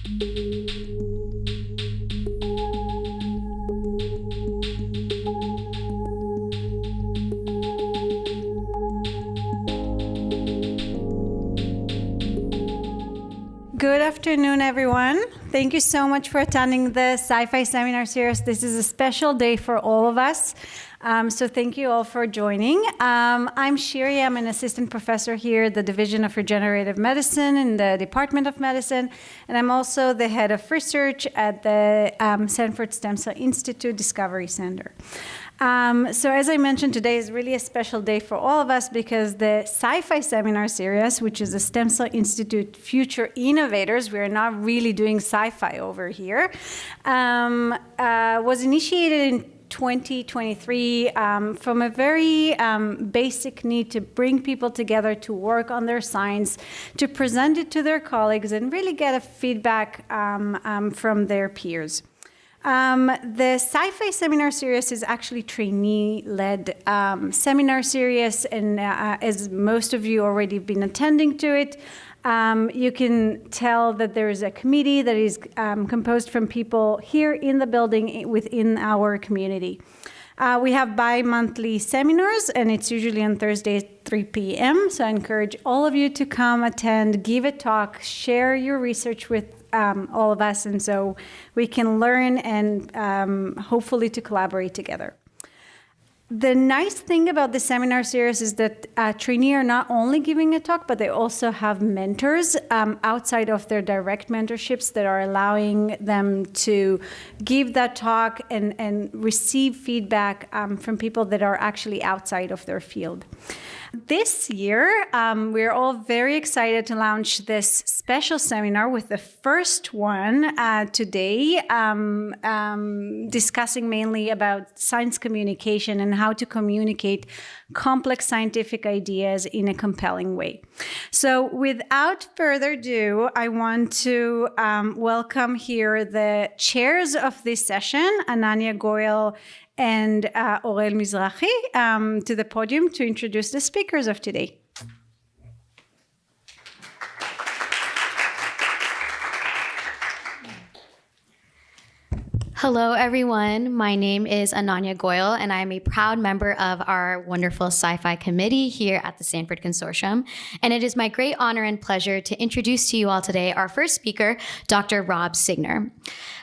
Good afternoon, everyone. Thank you so much for attending the Sci-Fi Seminar Series. This is a special day for all of us. So thank you all for joining. I'm Shiri. I'm an assistant professor here at the Division of Regenerative Medicine in the Department of Medicine. And I'm also the head of research at the Sanford Stem Cell Institute Discovery Center. So as I mentioned, today is really a special day for all of us because the Sci-Fi Seminar Series, which is the Stem Cell Institute Future Innovators, we are not really doing sci-fi over here, was initiated in 2023 from a very basic need to bring people together to work on their science, to present it to their colleagues, and really get a feedback from their peers. The Sci-Fi Seminar Series is actually trainee-led seminar series, and as most of you already been attending to it, you can tell that there is a committee that is composed from people here in the building within our community. We have bi-monthly seminars, and it's usually on Thursdays at 3 p.m. So I encourage all of you to come attend, give a talk, share your research with all of us, and so we can learn and hopefully to collaborate together. The nice thing about the seminar series is that trainees are not only giving a talk, but they also have mentors outside of their direct mentorships that are allowing them to give that talk and receive feedback from people that are actually outside of their field. This year, we're all very excited to launch this special seminar with the first one today, discussing mainly about science communication and how to communicate complex scientific ideas in a compelling way. So without further ado, I want to welcome here the chairs of this session, Ananya Goyal and Orel Mizrahi, to the podium to introduce the speakers of today. Hello, everyone. My name is Ananya Goyal, and I am a proud member of our wonderful sci-fi committee here at the Sanford Consortium. And it is my great honor and pleasure to introduce to you all today our first speaker, Dr. Rob Signer.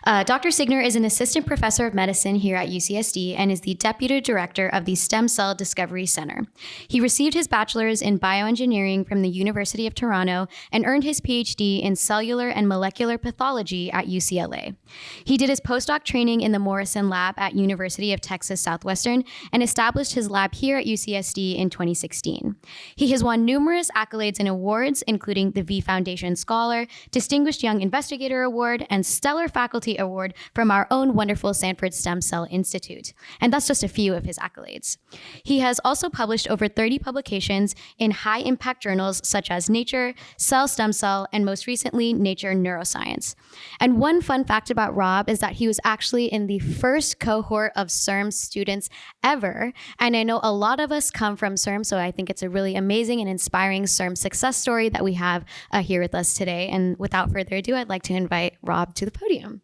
Dr. Signer is an assistant professor of medicine here at UCSD and is the deputy director of the Stem Cell Discovery Center. He received his bachelor's in bioengineering from the University of Toronto and earned his Ph.D. in cellular and molecular pathology at UCLA. He did his postdoc training in the Morrison Lab at University of Texas Southwestern and established his lab here at UCSD in 2016. He has won numerous accolades and awards, including the V Foundation Scholar, Distinguished Young Investigator Award, and Stellar Faculty Award from our own wonderful Sanford Stem Cell Institute. And that's just a few of his accolades. He has also published over 30 publications in high-impact journals such as Nature, Cell Stem Cell, and most recently, Nature Neuroscience. And one fun fact about Rob is that he was actually in the first cohort of CERM students ever. And I know a lot of us come from CERM, so I think it's a really amazing and inspiring CERM success story that we have here with us today. And without further ado, I'd like to invite Rob to the podium.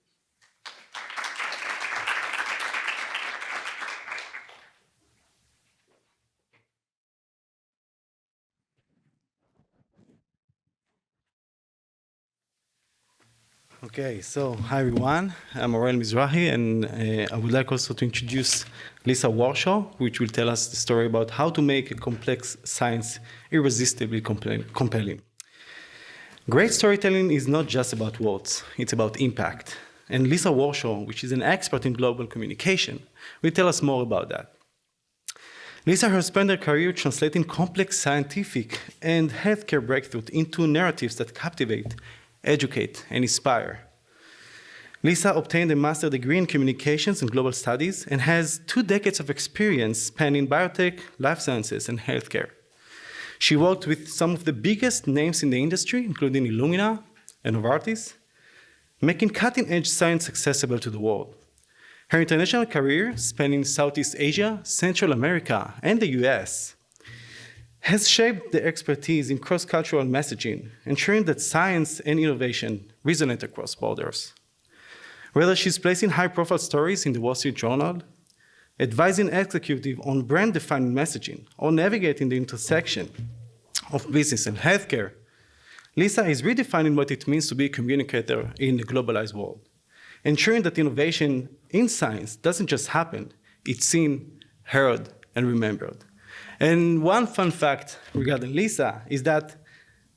Okay, so hi everyone. I'm Orel Mizrahi, and I would like also to introduce Lisa Warshaw, which will tell us the story about how to make a complex science irresistibly compelling. Great storytelling is not just about words, it's about impact. And Lisa Warshaw, which is an expert in global communication, will tell us more about that. Lisa has spent her career translating complex scientific and healthcare breakthroughs into narratives that captivate, educate, and inspire. Lisa obtained a master's degree in communications and global studies and has 2 decades of experience spanning biotech, life sciences, and healthcare. She worked with some of the biggest names in the industry, including Illumina and Novartis, making cutting-edge science accessible to the world. Her international career, spanning Southeast Asia, Central America, and the US, has shaped the expertise in cross-cultural messaging, ensuring that science and innovation resonate across borders. Whether she's placing high-profile stories in the Wall Street Journal, advising executive on brand-defining messaging, or navigating the intersection of business and healthcare, Lisa is redefining what it means to be a communicator in a globalized world, ensuring that innovation in science doesn't just happen, it's seen, heard, and remembered. And one fun fact regarding Lisa is that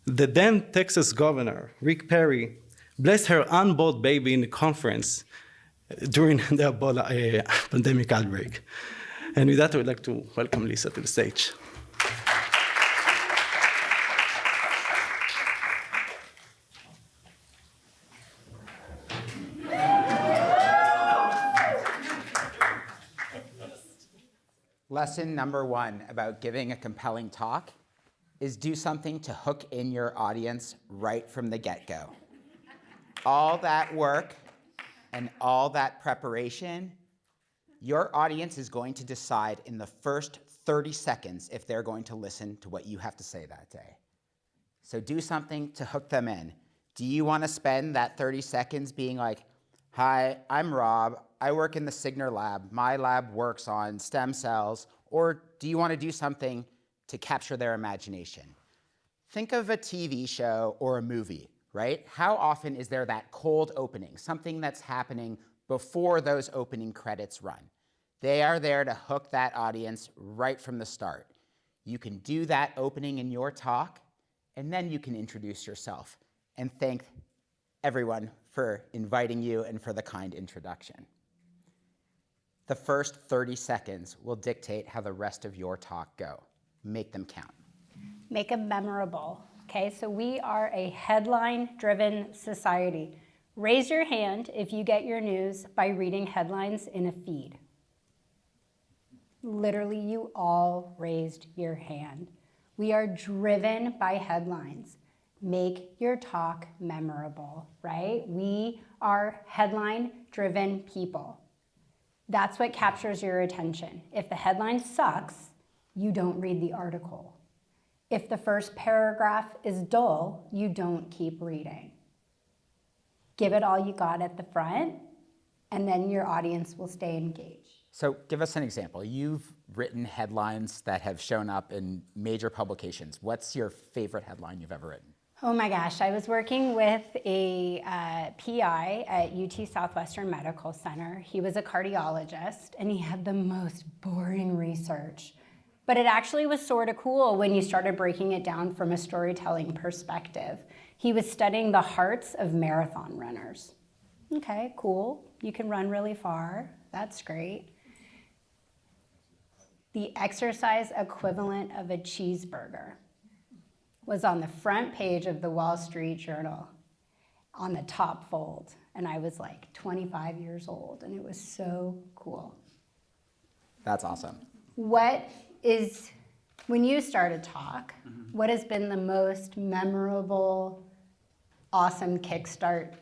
the then Texas governor, Rick Perry, blessed her unborn baby in a conference during the Ebola pandemic outbreak. And with that, I would like to welcome Lisa to the stage. Lesson number one about giving a compelling talk is do something to hook in your audience right from the get-go. All that work and all that preparation, your audience is going to decide in the first 30 seconds if they're going to listen to what you have to say that day. So do something to hook them in. Do you want to spend that 30 seconds being like, hi, I'm Rob. I work in the Signer lab. My lab works on stem cells. Or do you want to do something to capture their imagination? Think of a TV show or a movie, right? How often is there that cold opening, something that's happening before those opening credits run? They are there to hook that audience right from the start. You can do that opening in your talk, and then you can introduce yourself and thank everyone for inviting you and for the kind introduction. The first 30 seconds will dictate how the rest of your talk go. Make them count. Make them memorable. Okay, so we are a headline-driven society. Raise your hand if you get your news by reading headlines in a feed. Literally, you all raised your hand. We are driven by headlines. Make your talk memorable, right? We are headline-driven people. That's what captures your attention. If the headline sucks, you don't read the article. If the first paragraph is dull, you don't keep reading. Give it all you got at the front, and then your audience will stay engaged. So give us an example. You've written headlines that have shown up in major publications. What's your favorite headline you've ever written? Oh my gosh, I was working with a PI at UT Southwestern Medical Center. He was a cardiologist, and he had the most boring research. But it actually was sort of cool when you started breaking it down from a storytelling perspective. He was studying the hearts of marathon runners. Okay, cool. You can run really far. That's great. The exercise equivalent of a cheeseburger was on the front page of the Wall Street Journal on the top fold. And I was like 25 years old, and it was so cool. That's awesome. When you start a talk, what has been the most memorable, awesome kickstart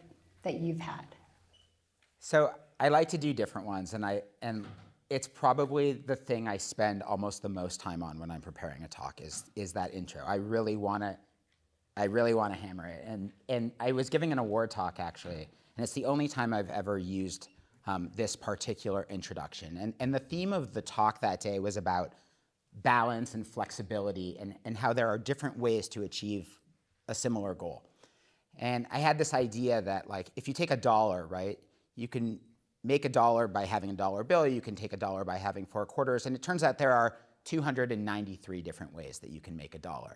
that you've had? So I like to do different ones, and it's probably the thing I spend almost the most time on when I'm preparing a talk is that intro. I really want to hammer it. And I was giving an award talk actually, and it's the only time I've ever used this particular introduction. And the theme of the talk that day was about balance and flexibility and how there are different ways to achieve a similar goal. And I had this idea that like if you take $1, right, you can make $1 by having a dollar bill, you can take $1 by having 4 quarters, and it turns out there are 293 different ways that you can make $1.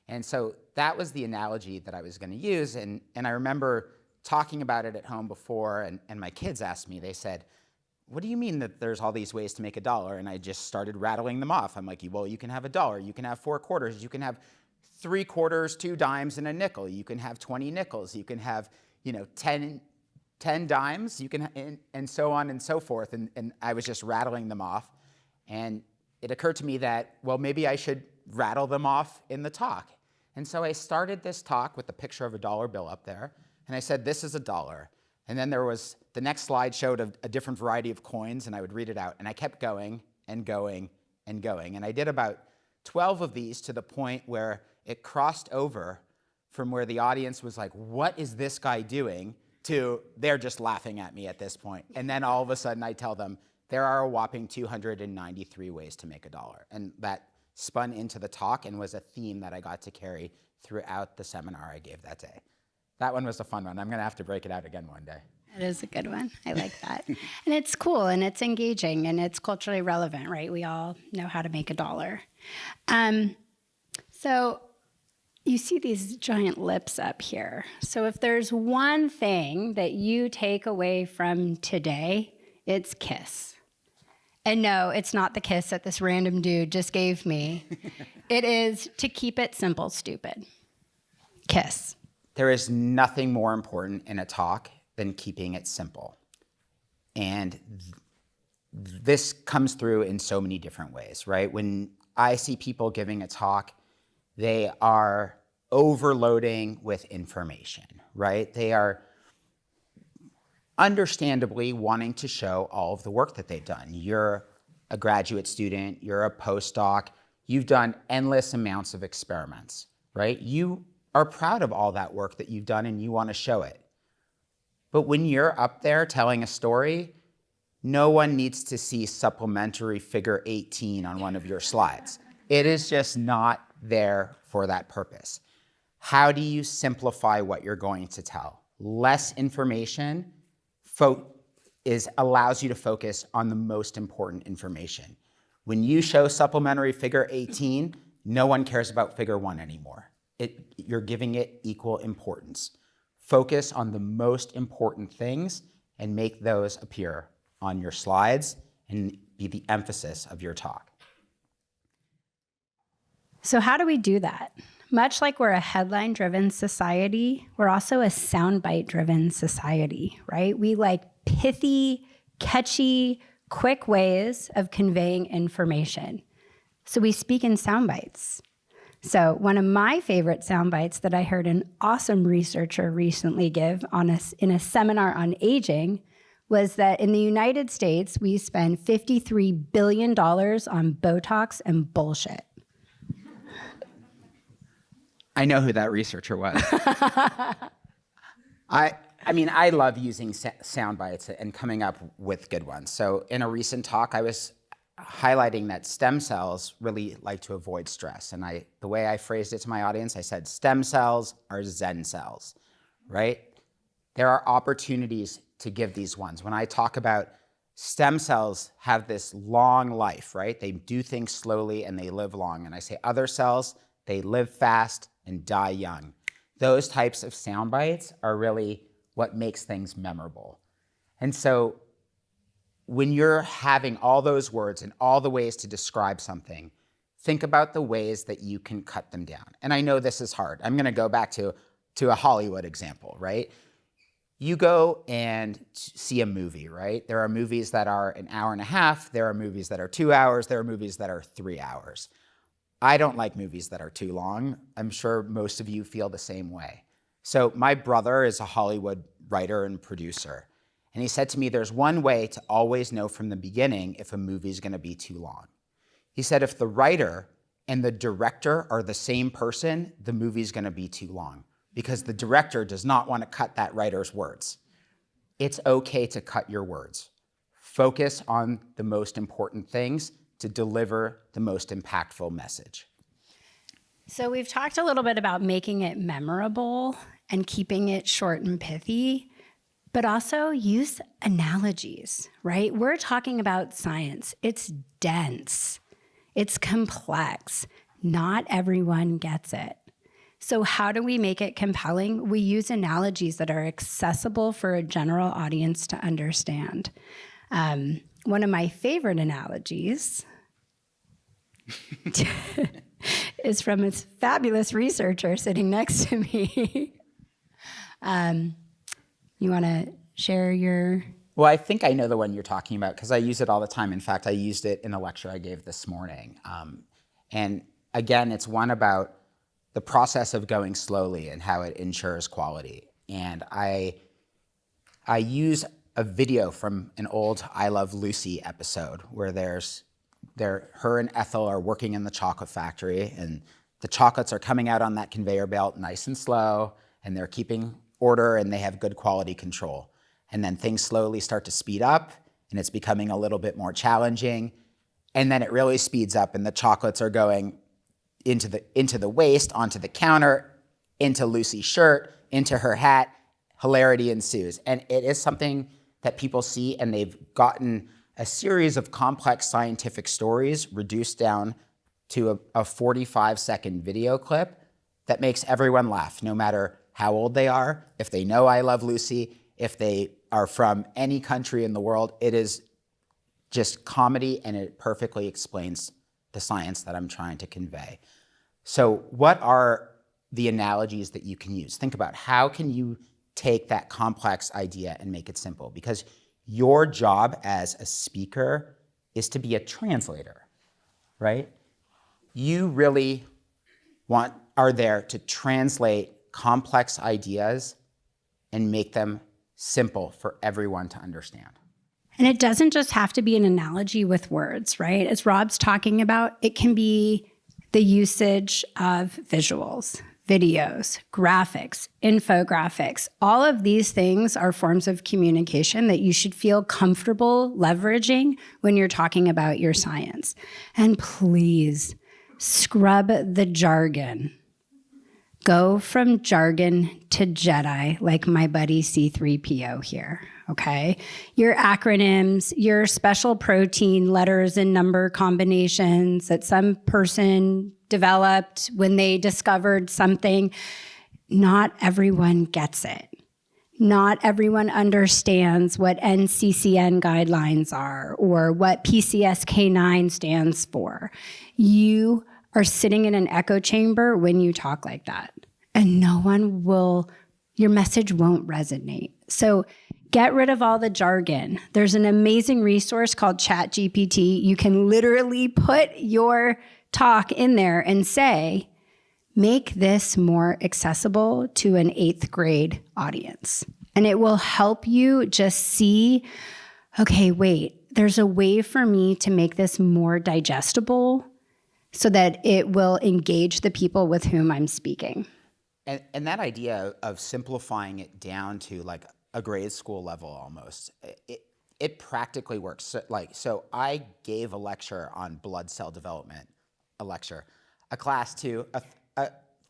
And so that was the analogy that I was going to use, and I remember talking about it at home before, and my kids asked me, they said, what do you mean that there's all these ways to make $1? And I just started rattling them off. I'm like, well, you can have $1, you can have 4 quarters, you can have 3 quarters, 2 dimes, and a nickel, you can have 20 nickels, you can have 10 dimes, you can, and so on and so forth. And I was just rattling them off. And it occurred to me that, well, maybe I should rattle them off in the talk. And so I started this talk with the picture of a dollar bill up there. And I said, this is $1. And then the next slide showed a different variety of coins, and I would read it out. And I kept going and going and going. And I did about 12 of these to the point where it crossed over from where the audience was like, what is this guy doing, to they're just laughing at me at this point. And then all of a sudden I tell them, there are a whopping 293 ways to make $1. And that spun into the talk and was a theme that I got to carry throughout the seminar I gave that day. That one was a fun one. I'm gonna have to break it out again one day. That is a good one. I like that. And it's cool, and it's engaging, and it's culturally relevant, right? We all know how to make $1. So you see these giant lips up here. So if there's one thing that you take away from today, it's KISS. And no, it's not the kiss that this random dude just gave me. It is to keep it simple, stupid. KISS. There is nothing more important in a talk than keeping it simple. And this comes through in so many different ways, right? When I see people giving a talk, they are overloading with information, right? They are understandably wanting to show all of the work that they've done. You're a graduate student, you're a postdoc, you've done endless amounts of experiments, right? You are proud of all that work that you've done and you want to show it. But when you're up there telling a story, no one needs to see supplementary figure 18 on one of your slides. It is just not there for that purpose. How do you simplify what you're going to tell? Less information allows you to focus on the most important information. When you show supplementary figure 18, no one cares about figure 1 anymore. You're giving it equal importance. Focus on the most important things and make those appear on your slides and be the emphasis of your talk. So how do we do that? Much like we're a headline-driven society, we're also a soundbite-driven society, right? We like pithy, catchy, quick ways of conveying information. So we speak in soundbites. So one of my favorite soundbites that I heard an awesome researcher recently give in a seminar on aging was that in the United States, we spend $53 billion on Botox and bullshit. I know who that researcher was. I mean, I love using sound bites and coming up with good ones. So in a recent talk, I was highlighting that stem cells really like to avoid stress. And the way I phrased it to my audience, I said, stem cells are Zen cells, right? There are opportunities to give these ones. When I talk about stem cells have this long life, right? They do things slowly and they live long. And I say other cells, they live fast and die young. Those types of sound bites are really what makes things memorable. And so when you're having all those words and all the ways to describe something, think about the ways that you can cut them down. And I know this is hard. I'm gonna go back to a Hollywood example, right? You go and see a movie, right? There are movies that are an hour and a half, there are movies that are 2 hours, there are movies that are 3 hours. I don't like movies that are too long. I'm sure most of you feel the same way. So my brother is a Hollywood writer and producer. And he said to me, there's one way to always know from the beginning if a movie is going to be too long. He said, if the writer and the director are the same person, the movie's going to be too long because the director does not want to cut that writer's words. It's okay to cut your words. Focus on the most important things to deliver the most impactful message. So we've talked a little bit about making it memorable and keeping it short and pithy, but also use analogies, right? We're talking about science. It's dense. It's complex. Not everyone gets it. So how do we make it compelling? We use analogies that are accessible for a general audience to understand. One of my favorite analogies is from this fabulous researcher sitting next to me. You want to share your... Well, I think I know the one you're talking about because I use it all the time. In fact, I used it in a lecture I gave this morning. And again, it's one about the process of going slowly and how it ensures quality. And I use a video from an old I Love Lucy episode where there's Her and Ethel are working in the chocolate factory, and the chocolates are coming out on that conveyor belt nice and slow, and they're keeping order, and they have good quality control. And then things slowly start to speed up, and it's becoming a little bit more challenging. And then it really speeds up, and the chocolates are going into the waste, onto the counter, into Lucy's shirt, into her hat. Hilarity ensues. And it is something that people see, and they've gotten a series of complex scientific stories reduced down to a 45-second video clip that makes everyone laugh, no matter how old they are, if they know I Love Lucy, if they are from any country in the world. It is just comedy, and it perfectly explains the science that I'm trying to convey. So what are the analogies that you can use? Think about how can you take that complex idea and make it simple? Because your job as a speaker is to be a translator, right? You really are there to translate complex ideas and make them simple for everyone to understand. And it doesn't just have to be an analogy with words, right? As Rob's talking about, it can be the usage of visuals, videos, graphics, infographics. All of these things are forms of communication that you should feel comfortable leveraging when you're talking about your science. And please, scrub the jargon. Go from jargon to Jedi, like my buddy C-3PO here, okay? Your acronyms, your special protein letters and number combinations that some person developed when they discovered something. Not everyone gets it. Not everyone understands what NCCN guidelines are or what PCSK9 stands for. You are sitting in an echo chamber when you talk like that, and your message won't resonate. So get rid of all the jargon. There's an amazing resource called ChatGPT. You can literally put your talk in there and say, make this more accessible to an 8th grade audience. And it will help you just see, okay, wait, there's a way for me to make this more digestible so that it will engage the people with whom I'm speaking. And that idea of simplifying it down to like a grade school level almost, it practically works. So I gave a lecture on blood cell development, a class to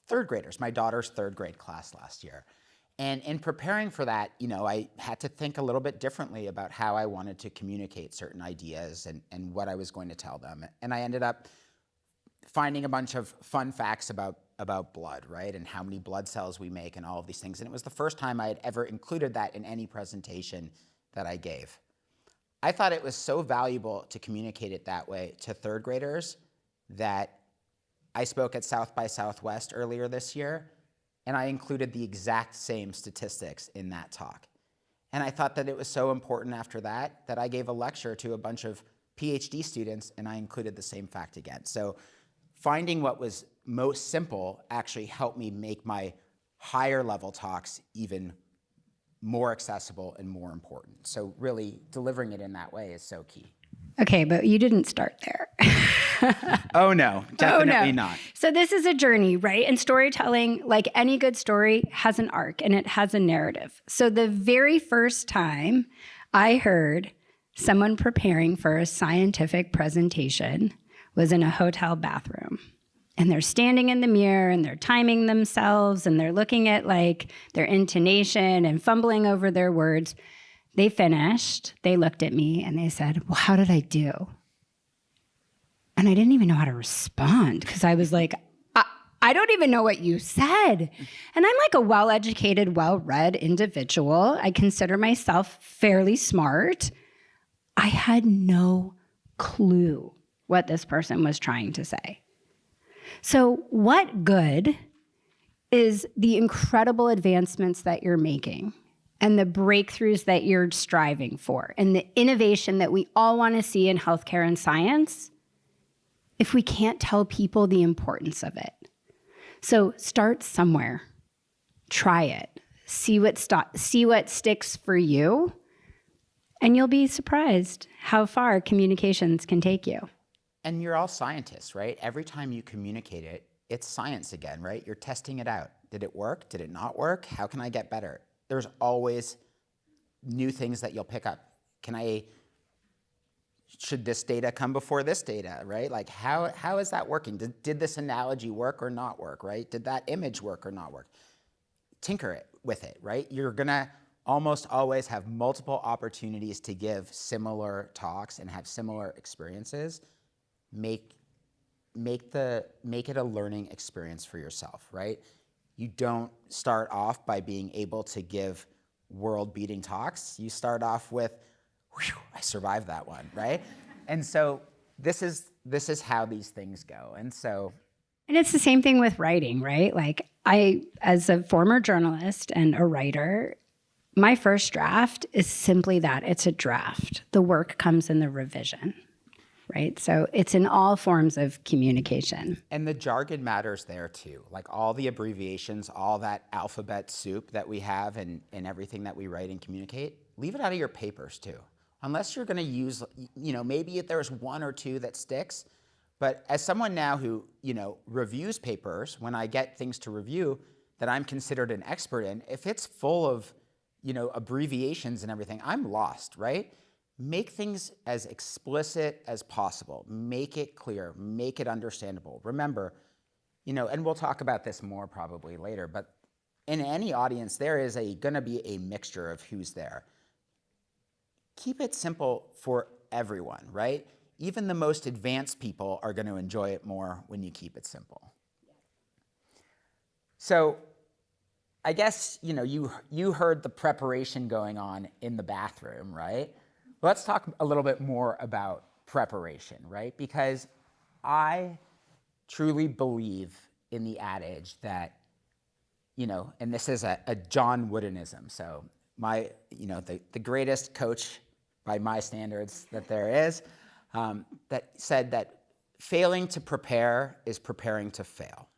third graders, my daughter's 3rd grade class last year. And in preparing for that, I had to think a little bit differently about how I wanted to communicate certain ideas and what I was going to tell them. And I ended up finding a bunch of fun facts about blood, right? And how many blood cells we make and all of these things. And it was the first time I had ever included that in any presentation that I gave. I thought it was so valuable to communicate it that way to 3rd graders that I spoke at South by Southwest earlier this year, and I included the exact same statistics in that talk. And I thought that it was so important after that I gave a lecture to a bunch of Ph.D. students, and I included the same fact again. So finding what was most simple actually helped me make my higher level talks even more accessible and more important. So really delivering it in that way is so key. Okay, but you didn't start there. Oh no, definitely not. So this is a journey, right? And storytelling, like any good story, has an arc and it has a narrative. So the very first time I heard someone preparing for a scientific presentation was in a hotel bathroom. And they're standing in the mirror and they're timing themselves and they're looking at like their intonation and fumbling over their words. They finished, they looked at me and they said, well, how did I do? And I didn't even know how to respond because I was like, I don't even know what you said. And I'm like a well-educated, well-read individual. I consider myself fairly smart. I had no clue what this person was trying to say. So what good is the incredible advancements that you're making and the breakthroughs that you're striving for and the innovation that we all want to see in healthcare and science if we can't tell people the importance of it? So start somewhere. Try it. See what sticks for you, and you'll be surprised how far communications can take you. And you're all scientists, right? Every time you communicate it, it's science again, right? You're testing it out. Did it work? Did it not work? How can I get better? There's always new things that you'll pick up. Should this data come before this data, right? Like how is that working? Did this analogy work or not work, right? Did that image work or not work? Tinker with it, right? You're gonna almost always have multiple opportunities to give similar talks and have similar experiences. Make it a learning experience for yourself, right? You don't start off by being able to give world-beating talks. You start off with, whew, I survived that one, right? And so this is how these things go. And it's the same thing with writing, right? Like I, as a former journalist and a writer, my first draft is simply that. It's a draft. The work comes in the revision, right? So it's in all forms of communication. And the jargon matters there too. Like all the abbreviations, all that alphabet soup that we have and everything that we write and communicate, leave it out of your papers too. Unless you're gonna use, maybe if there's one or two that sticks, but as someone now who, reviews papers, when I get things to review that I'm considered an expert in, if it's full of, abbreviations and everything, I'm lost, right? Make things as explicit as possible. Make it clear, make it understandable. Remember, and we'll talk about this more probably later, but in any audience, there is gonna be a mixture of who's there. Keep it simple for everyone, right? Even the most advanced people are gonna enjoy it more when you keep it simple. So I guess, you heard the preparation going on in the bathroom, right? Let's talk a little bit more about preparation, right? Because I truly believe in the adage that, and this is a John Woodenism. So the greatest coach by my standards that there is, that said that failing to prepare is preparing to fail.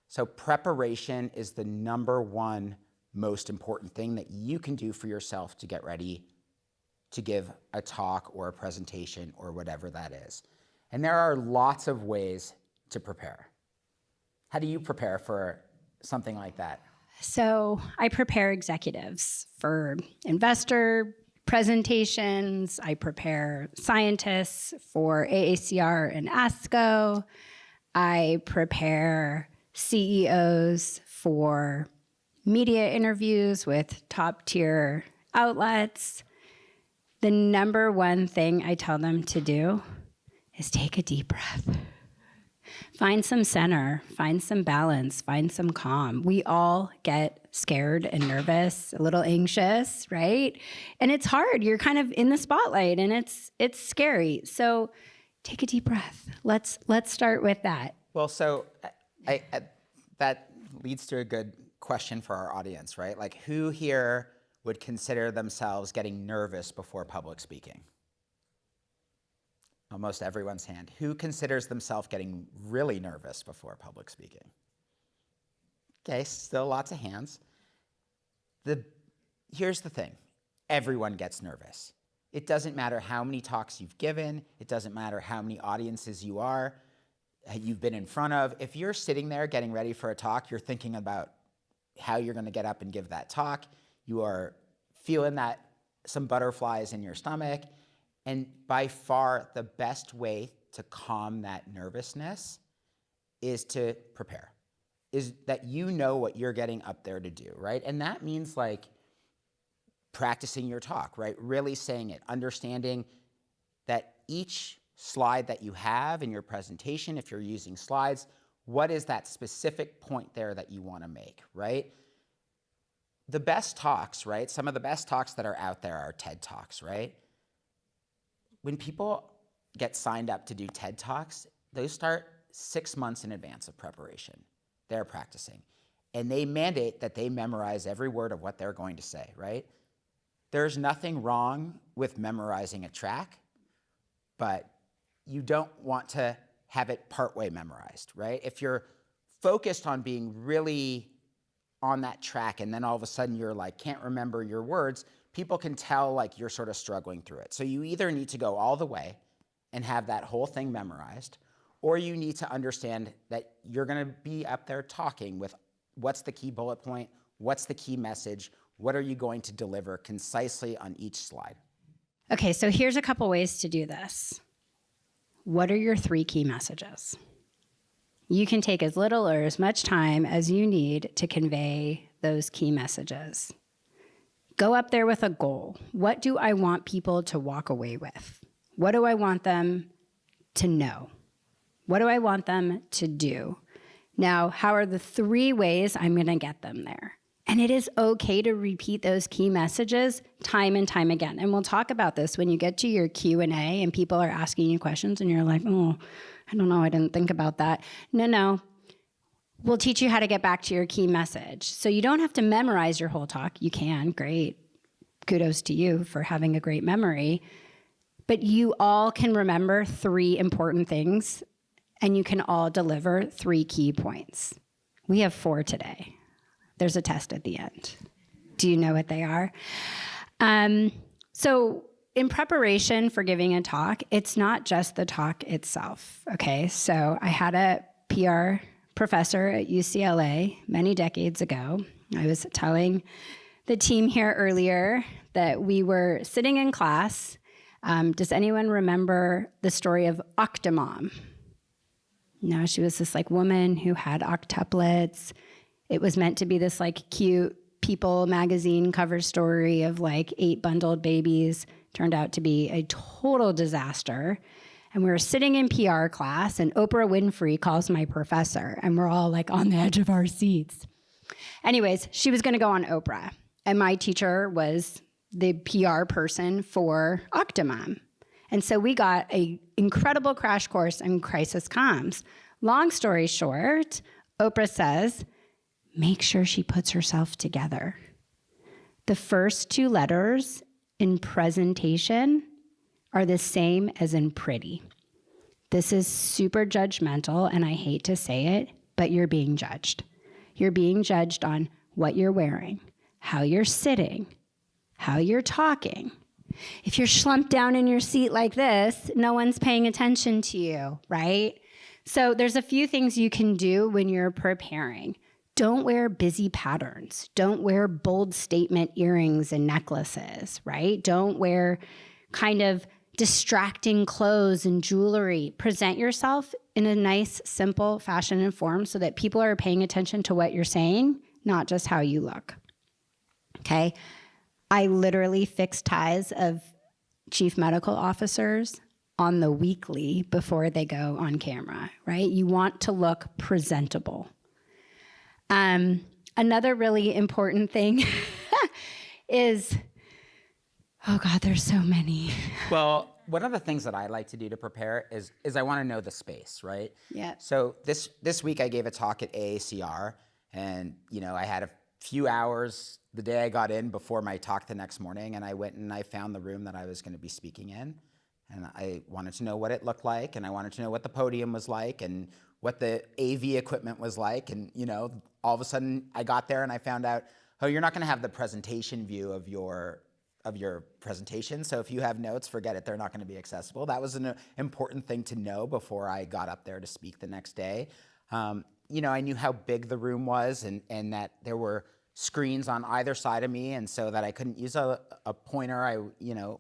So preparation is the number one most important thing that you can do for yourself to get ready to give a talk or a presentation or whatever that is. And there are lots of ways to prepare. How do you prepare for something like that? So I prepare executives for investor presentations. I prepare scientists for AACR and ASCO. I prepare CEOs for media interviews with top tier outlets. The number one thing I tell them to do is take a deep breath. Find some center, find some balance, find some calm. We all get scared and nervous, a little anxious, right? And it's hard. You're kind of in the spotlight and it's scary. So take a deep breath. Let's start with that. Well, so that leads to a good question for our audience, right? Like who here would consider themselves getting nervous before public speaking? Almost everyone's hand. Who considers themselves getting really nervous before public speaking? Okay, still lots of hands. Here's the thing. Everyone gets nervous. It doesn't matter how many talks you've given. It doesn't matter how many audiences you've been in front of. If you're sitting there getting ready for a talk, you're thinking about how you're gonna get up and give that talk. You are feeling some butterflies in your stomach. And by far, the best way to calm that nervousness is to prepare, is that you know what you're getting up there to do, right? And that means like practicing your talk, right? Really saying it, understanding that each slide that you have in your presentation, if you're using slides, what is that specific point there that you want to make, right? The best talks, right? Some of the best talks that are out there are TED Talks, right? When people get signed up to do TED Talks, those start 6 months in advance of preparation. They're practicing. And they mandate that they memorize every word of what they're going to say, right? There's nothing wrong with memorizing a track, but you don't want to have it partway memorized, right? If you're focused on being really on that track and then all of a sudden you're like, can't remember your words, people can tell like you're sort of struggling through it. So you either need to go all the way and have that whole thing memorized, or you need to understand that you're going to be up there talking with what's the key bullet point, what's the key message, what are you going to deliver concisely on each slide. Okay, so here's a couple ways to do this. What are your 3 key messages? You can take as little or as much time as you need to convey those key messages. Go up there with a goal. What do I want people to walk away with? What do I want them to know? What do I want them to do? Now, how are the 3 ways I'm going to get them there? And it is okay to repeat those key messages time and time again. And we'll talk about this when you get to your Q&A and people are asking you questions and you're like, oh, I don't know, I didn't think about that. No. We'll teach you how to get back to your key message. So you don't have to memorize your whole talk. You can, great. Kudos to you for having a great memory. But you all can remember 3 important things and you can all deliver 3 key points. We have 4 today. There's a test at the end. Do you know what they are? So in preparation for giving a talk, it's not just the talk itself, okay? So I had a PR professor at UCLA many decades ago. I was telling the team here earlier that we were sitting in class. Does anyone remember the story of Octomom? No, she was this like woman who had octuplets. It was meant to be this like cute People magazine cover story of like 8 bundled babies. Turned out to be a total disaster. And we were sitting in PR class and Oprah Winfrey calls my professor and we're all like on the edge of our seats. Anyways, she was gonna go on Oprah. And my teacher was the PR person for Octomom. And so we got an incredible crash course in crisis comms. Long story short, Oprah says, make sure she puts herself together. The first 2 letters in presentation are the same as in pretty. This is super judgmental, and I hate to say it, but you're being judged. You're being judged on what you're wearing, how you're sitting, how you're talking. If you're slumped down in your seat like this, no one's paying attention to you, right? So there's a few things you can do when you're preparing. Don't wear busy patterns. Don't wear bold statement earrings and necklaces, right? Don't wear kind of distracting clothes and jewelry. Present yourself in a nice, simple fashion and form so that people are paying attention to what you're saying, not just how you look, okay? I literally fix ties of chief medical officers on the weekly before they go on camera, right? You want to look presentable. Another really important thing is, oh God, there's so many. Well, one of the things that I like to do to prepare is I want to know the space, right? Yeah. So this week I gave a talk at AACR, and I had a few hours the day I got in before my talk the next morning, and I went and I found the room that I was going to be speaking in, and I wanted to know what it looked like, and I wanted to know what the podium was like, and what the AV equipment was like, and all of a sudden I got there and I found out, oh, you're not going to have the presentation view of your presentation. So if you have notes, forget it. They're not going to be accessible. That was an important thing to know before I got up there to speak the next day. I knew how big the room was and that there were screens on either side of me, and so that I couldn't use a pointer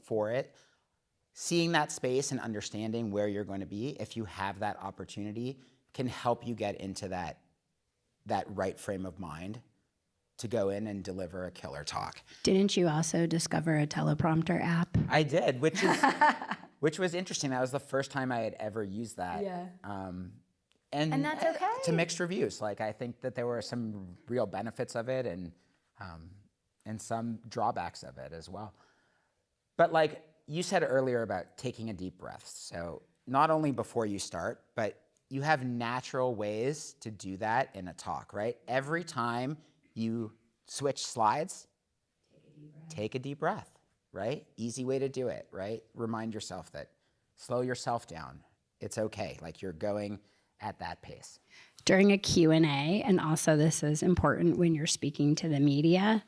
for it. Seeing that space and understanding where you're going to be, if you have that opportunity, can help you get into that right frame of mind to go in and deliver a killer talk. Didn't you also discover a teleprompter app? I did, which was interesting. That was the first time I had ever used that. Yeah. And that's okay. To mixed reviews. Like, I think that there were some real benefits of it and some drawbacks of it as well. But like you said earlier about taking a deep breath. So not only before you start, but you have natural ways to do that in a talk, right? Every time you switch slides, take a deep breath, right? Easy way to do it, right? Remind yourself that. Slow yourself down. It's okay. Like, you're going at that pace. During a Q&A, and also this is important when you're speaking to the media,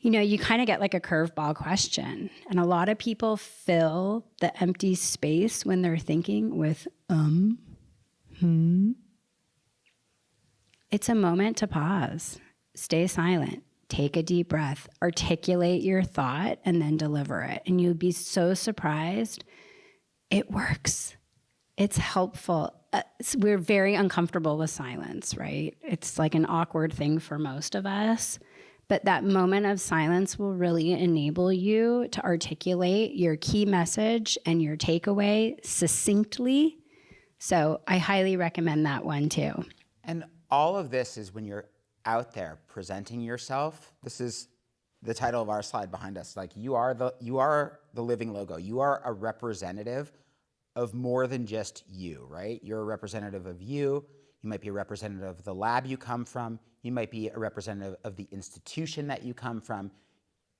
You know, you kind of get like a curveball question. And a lot of people fill the empty space when they're thinking with, It's a moment to pause, stay silent, take a deep breath, articulate your thought, and then deliver it. And you'd be so surprised. It works. It's helpful. We're very uncomfortable with silence, right? It's like an awkward thing for most of us. But that moment of silence will really enable you to articulate your key message and your takeaway succinctly. So I highly recommend that one too. And all of this is when you're out there presenting yourself. This is the title of our slide behind us. Like you are the living logo. You are a representative of more than just you, right? You're a representative of you. You might be a representative of the lab you come from. You might be a representative of the institution that you come from.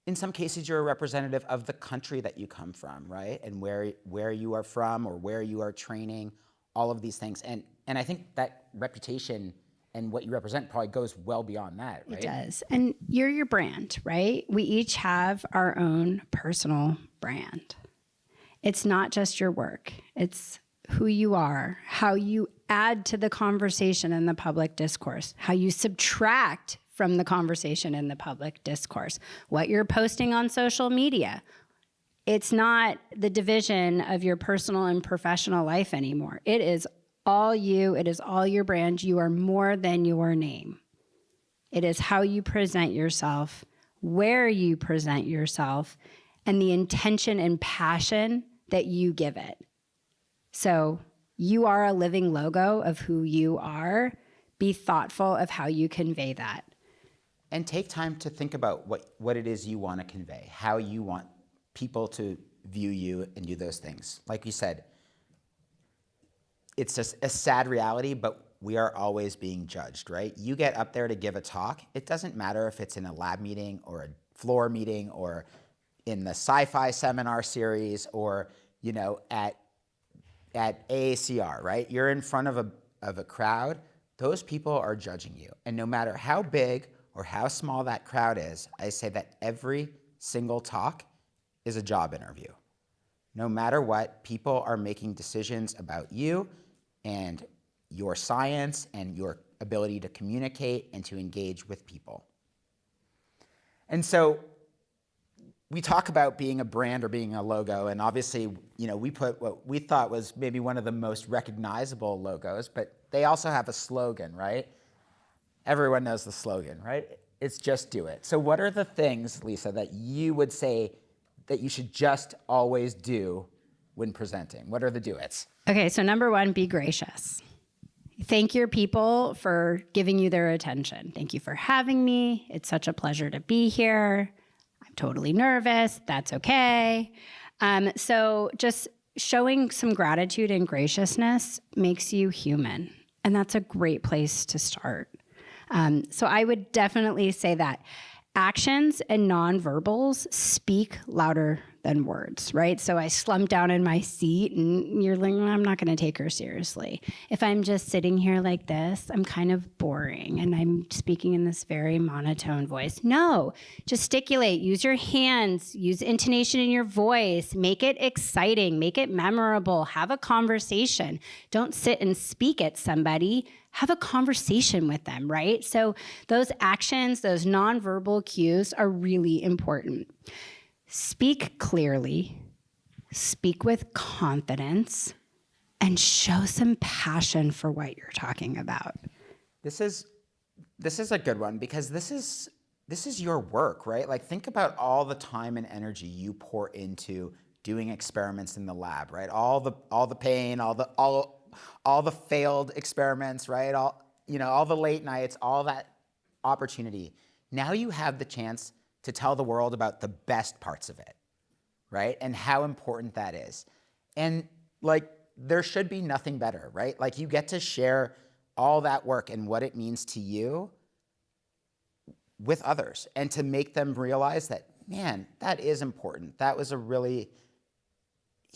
In some cases, you're a representative of the country that you come from, right? And where you are from or where you are training, all of these things. And I think that reputation and what you represent probably goes well beyond that, right? It does. And you're your brand, right? We each have our own personal brand. It's not just your work. It's who you are, how you add to the conversation in the public discourse, how you subtract from the conversation in the public discourse, what you're posting on social media. It's not the division of your personal and professional life anymore. It is all you. It is all your brand. You are more than your name. It is how you present yourself, where you present yourself, and the intention and passion that you give it. So you are a living logo of who you are. Be thoughtful of how you convey that. And take time to think about what it is you want to convey, how you want people to view you and do those things. Like you said, it's just a sad reality, but we are always being judged, right? You get up there to give a talk. It doesn't matter if it's in a lab meeting or a floor meeting or in the sci-fi seminar series or, you know, at AACR, right? You're in front of a crowd. Those people are judging you. And no matter how big or how small that crowd is, I say that every single talk is a job interview. No matter what, people are making decisions about you and your science and your ability to communicate and to engage with people. And so we talk about being a brand or being a logo, and obviously, you know, we put what we thought was maybe one of the most recognizable logos, but they also have a slogan, right? Everyone knows the slogan, right? It's just do it. So what are the things, Lisa, that you would say that you should just always do when presenting? What are the do-its? Okay, so number one, be gracious. Thank your people for giving you their attention. Thank you for having me. It's such a pleasure to be here. I'm totally nervous. That's okay. So just showing some gratitude and graciousness makes you human. And that's a great place to start. So I would definitely say that actions and nonverbals speak louder than words, right? So I slump down in my seat and you're like, I'm not going to take her seriously. If I'm just sitting here like this, I'm kind of boring and I'm speaking in this very monotone voice. No, gesticulate, use your hands, use intonation in your voice, make it exciting, make it memorable, have a conversation. Don't sit and speak at somebody. Have a conversation with them, right? So those actions, those nonverbal cues are really important. Speak clearly, speak with confidence, and show some passion for what you're talking about. This is a good one because this is your work, right? Like think about all the time and energy you pour into doing experiments in the lab, right? All the pain, all the failed experiments, right? All the late nights, all that opportunity. Now you have the chance to tell the world about the best parts of it, right? And how important that is. And like, there should be nothing better, right? Like you get to share all that work and what it means to you with others and to make them realize that, man, that is important. That was a really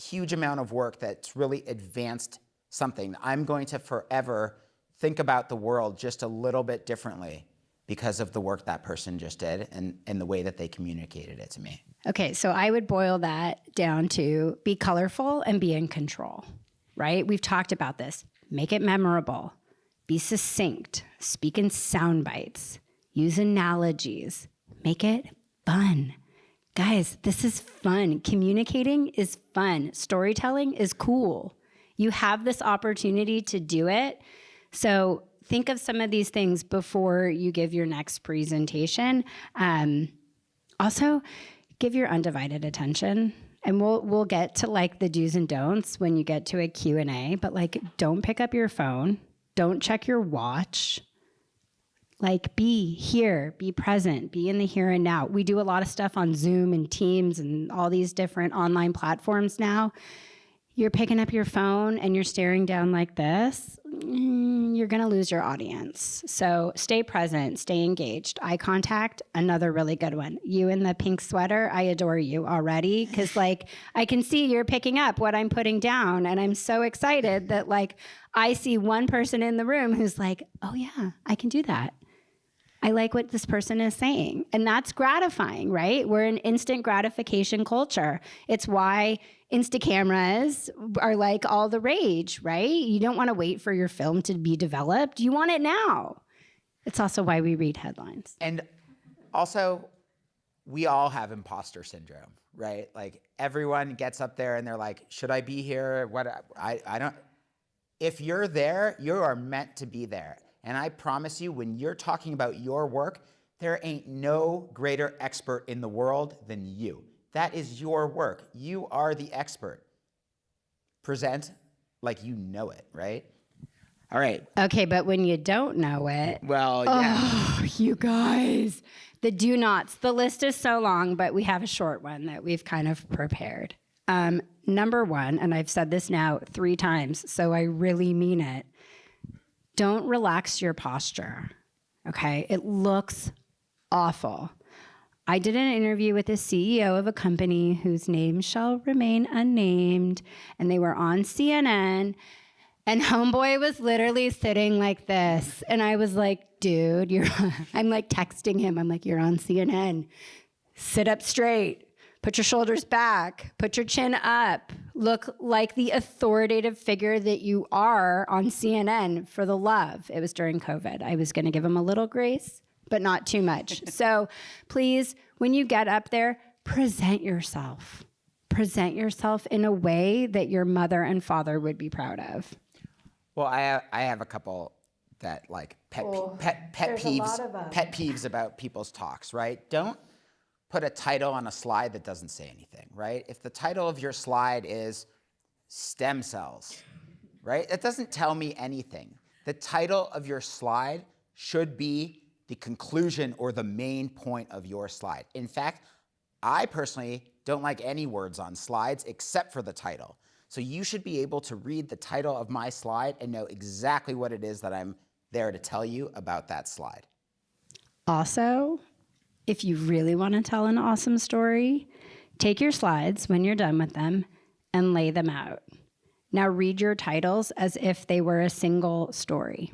huge amount of work that's really advanced something. I'm going to forever think about the world just a little bit differently because of the work that person just did and the way that they communicated it to me. Okay, so I would boil that down to be colorful and be in control, right? We've talked about this. Make it memorable. Be succinct. Speak in sound bites. Use analogies. Make it fun. Guys, this is fun. Communicating is fun. Storytelling is cool. You have this opportunity to do it. So think of some of these things before you give your next presentation. Also, give your undivided attention. And we'll get to like the do's and don'ts when you get to a Q&A, but like don't pick up your phone. Don't check your watch. Like be here, be present, be in the here and now. We do a lot of stuff on Zoom and Teams and all these different online platforms now. You're picking up your phone and you're staring down like this, you're going to lose your audience. So stay present, stay engaged. Eye contact, another really good one. You in the pink sweater, I adore you already because like I can see you're picking up what I'm putting down and I'm so excited that like I see one person in the room who's like, oh yeah, I can do that. I like what this person is saying. And that's gratifying, right? We're an instant gratification culture. It's why Insta cameras are like all the rage, right? You don't want to wait for your film to be developed. You want it now. It's also why we read headlines. And also, we all have imposter syndrome, right? Like everyone gets up there and they're like, should I be here? What? I don't. If you're there, you are meant to be there. And I promise you, when you're talking about your work, there ain't no greater expert in the world than you. That is your work. You are the expert. Present like you know it, right? All right. Okay, but when you don't know it. Well, yeah. Oh, you guys. The do nots. The list is so long, but we have a short one that we've kind of prepared. Number one, and I've said this now 3 times, so I really mean it. Don't relax your posture, okay? It looks awful. I did an interview with the CEO of a company whose name shall remain unnamed, and they were on CNN, and homeboy was literally sitting like this, and I was like, dude, I'm like texting him, I'm like, you're on CNN. Sit up straight. Put your shoulders back, put your chin up, look like the authoritative figure that you are on CNN for the love. It was during COVID. I was going to give him a little grace, but not too much. So please, when you get up there, present yourself. Present yourself in a way that your mother and father would be proud of. Well, I have a couple that like pet peeves about people's talks, right? Don't put a title on a slide that doesn't say anything, right? If the title of your slide is stem cells, right? That doesn't tell me anything. The title of your slide should be the conclusion or the main point of your slide. In fact, I personally don't like any words on slides except for the title. So you should be able to read the title of my slide and know exactly what it is that I'm there to tell you about that slide. Also, if you really want to tell an awesome story, take your slides when you're done with them and lay them out. Now read your titles as if they were a single story.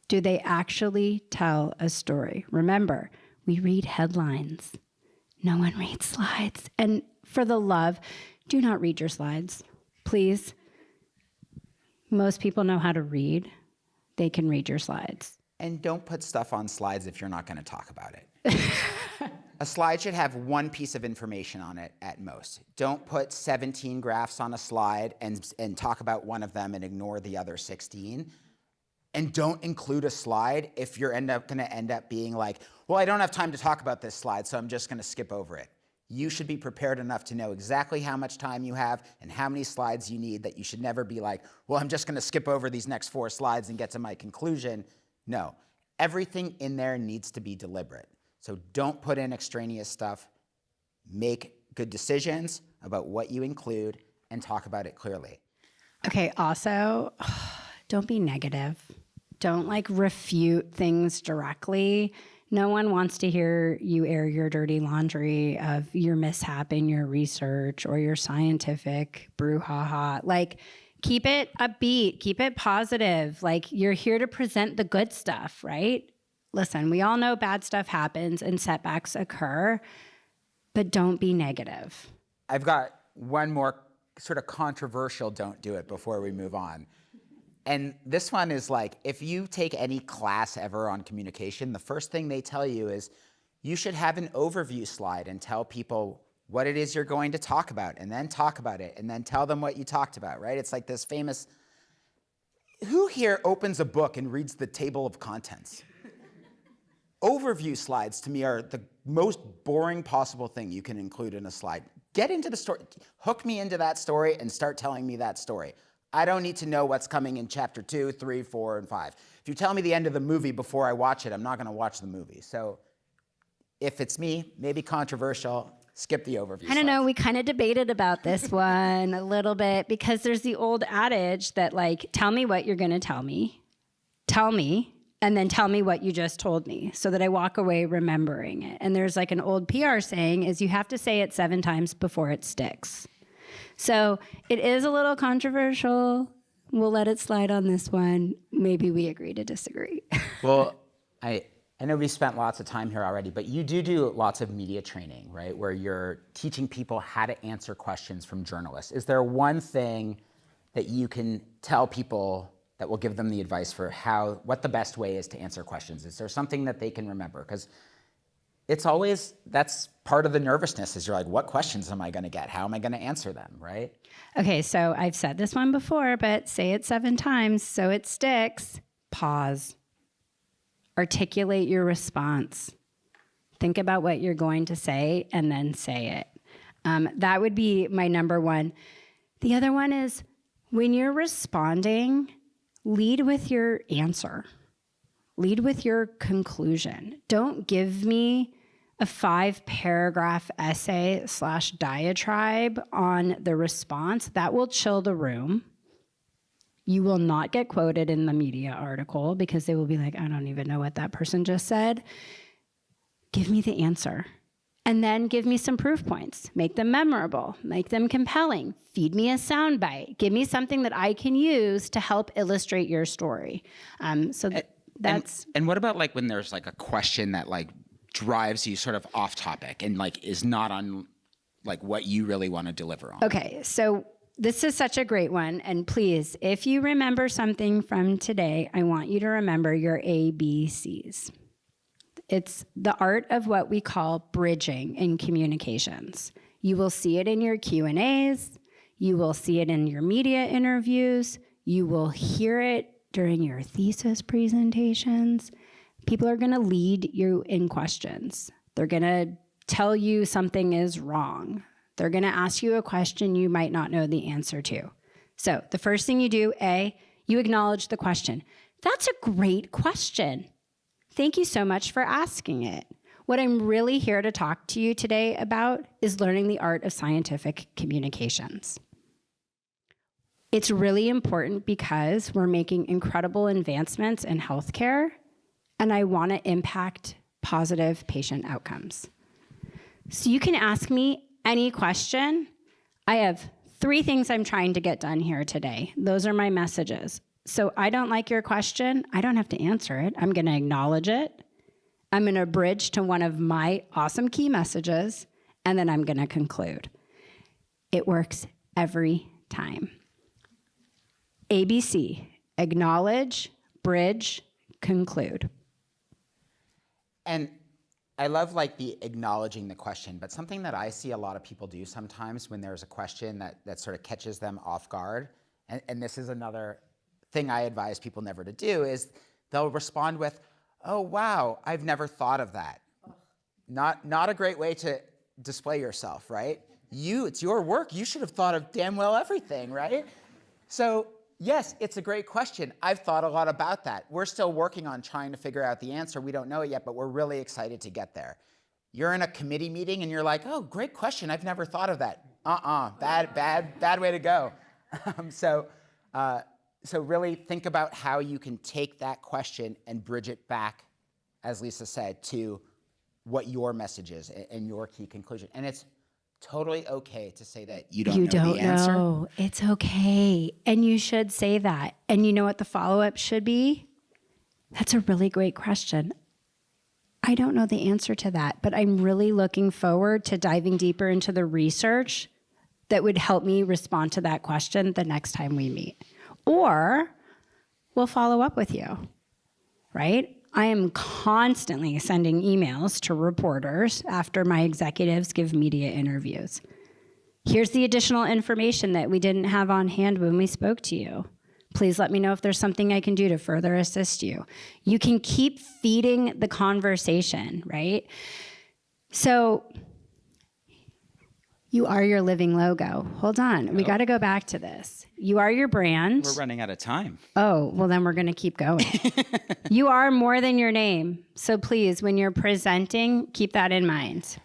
Do they actually tell a story? Remember, we read headlines. No one reads slides. And for the love, do not read your slides, please. Most people know how to read. They can read your slides. And don't put stuff on slides if you're not going to talk about it. A slide should have one piece of information on it at most. Don't put 17 graphs on a slide and talk about one of them and ignore the other 16. And don't include a slide if you're going to end up being like, well, I don't have time to talk about this slide, so I'm just going to skip over it. You should be prepared enough to know exactly how much time you have and how many slides you need, that you should never be like, well, I'm just going to skip over these next 4 slides and get to my conclusion. No, everything in there needs to be deliberate. So don't put in extraneous stuff. Make good decisions about what you include and talk about it clearly. Okay, also, don't be negative. Don't like refute things directly. No one wants to hear you air your dirty laundry of your mishap in your research or your scientific brouhaha. Like, keep it upbeat, keep it positive. Like, you're here to present the good stuff, right? listen, we all know bad stuff happens and setbacks occur, but don't be negative. I've got one more sort of controversial don't do it before we move on. And this one is like, if you take any class ever on communication, the first thing they tell you is you should have an overview slide and tell people what it is you're going to talk about, and then talk about it, and then tell them what you talked about, right? It's like this famous, who here opens a book and reads the table of contents? Overview slides to me are the most boring possible thing you can include in a slide. Get into the story, hook me into that story and start telling me that story. I don't need to know what's coming in chapter 2, 3, 4, and 5. If you tell me the end of the movie before I watch it, I'm not gonna watch the movie. So if it's me, maybe controversial, skip the overview. I don't know, we kind of debated about this one a little bit because there's the old adage that like, tell me what you're gonna tell me, and then tell me what you just told me so that I walk away remembering it. And there's like an old PR saying is you have to say it 7 times before it sticks. So it is a little controversial. We'll let it slide on this one. Maybe we agree to disagree. Well, I know we spent lots of time here already, but you do lots of media training, right? Where you're teaching people how to answer questions from journalists. Is there one thing that you can tell people that will give them the advice for what the best way is to answer questions? Is there something that they can remember? Because it's always, that's part of the nervousness is you're like, what questions am I gonna get? How am I gonna answer them, right? Okay, so I've said this one before, but say it 7 times so it sticks. Pause. Articulate your response. Think about what you're going to say and then say it. That would be my number one. The other one is when you're responding, lead with your answer. Lead with your conclusion. Don't give me a 5-paragraph essay / diatribe on the response. That will chill the room. You will not get quoted in the media article because they will be like, I don't even know what that person just said. Give me the answer. And then give me some proof points. Make them memorable. Make them compelling. Feed me a soundbite. Give me something that I can use to help illustrate your story. That's... And what about like when there's like a question that like drives you sort of off topic and like is not on like what you really want to deliver on? Okay, so this is such a great one. And please, if you remember something from today, I want you to remember your ABCs. It's the art of what we call bridging in communications. You will see it in your Q&As. You will see it in your media interviews. You will hear it during your thesis presentations. People are gonna lead you in questions. They're gonna tell you something is wrong. They're gonna ask you a question you might not know the answer to. So the first thing you do, you acknowledge the question. That's a great question. Thank you so much for asking it. What I'm really here to talk to you today about is learning the art of scientific communications. It's really important because we're making incredible advancements in healthcare, and I want to impact positive patient outcomes. So you can ask me any question. I have 3 things I'm trying to get done here today. Those are my messages. So I don't like your question. I don't have to answer it. I'm going to acknowledge it. I'm going to bridge to one of my awesome key messages, and then I'm going to conclude. It works every time. ABC, acknowledge, bridge, conclude. And I love like the acknowledging the question, but something that I see a lot of people do sometimes when there's a question that sort of catches them off guard, and this is another thing I advise people never to do, is they'll respond with, oh wow, I've never thought of that. Not a great way to display yourself, right? It's your work, you should have thought of damn well everything, right? So yes, it's a great question. I've thought a lot about that. We're still working on trying to figure out the answer. We don't know it yet, but we're really excited to get there. You're in a committee meeting and you're like, oh, great question. I've never thought of that. Bad way to go. So really think about how you can take that question and bridge it back, as Lisa said, to what your message is and your key conclusion. And it's totally okay to say that you don't know the answer. Know. It's okay. And you should say that. And you know what the follow-up should be? That's a really great question. I don't know the answer to that, but I'm really looking forward to diving deeper into the research that would help me respond to that question the next time we meet. Or we'll follow up with you, right? I am constantly sending emails to reporters after my executives give media interviews. Here's the additional information that we didn't have on hand when we spoke to you. Please let me know if there's something I can do to further assist you. You can keep feeding the conversation, right? So you are your living logo. Hold on. We got to go back to this. You are your brand. We're running out of time. Oh, well, then we're going to keep going. You are more than your name. So please, when you're presenting, keep that in mind.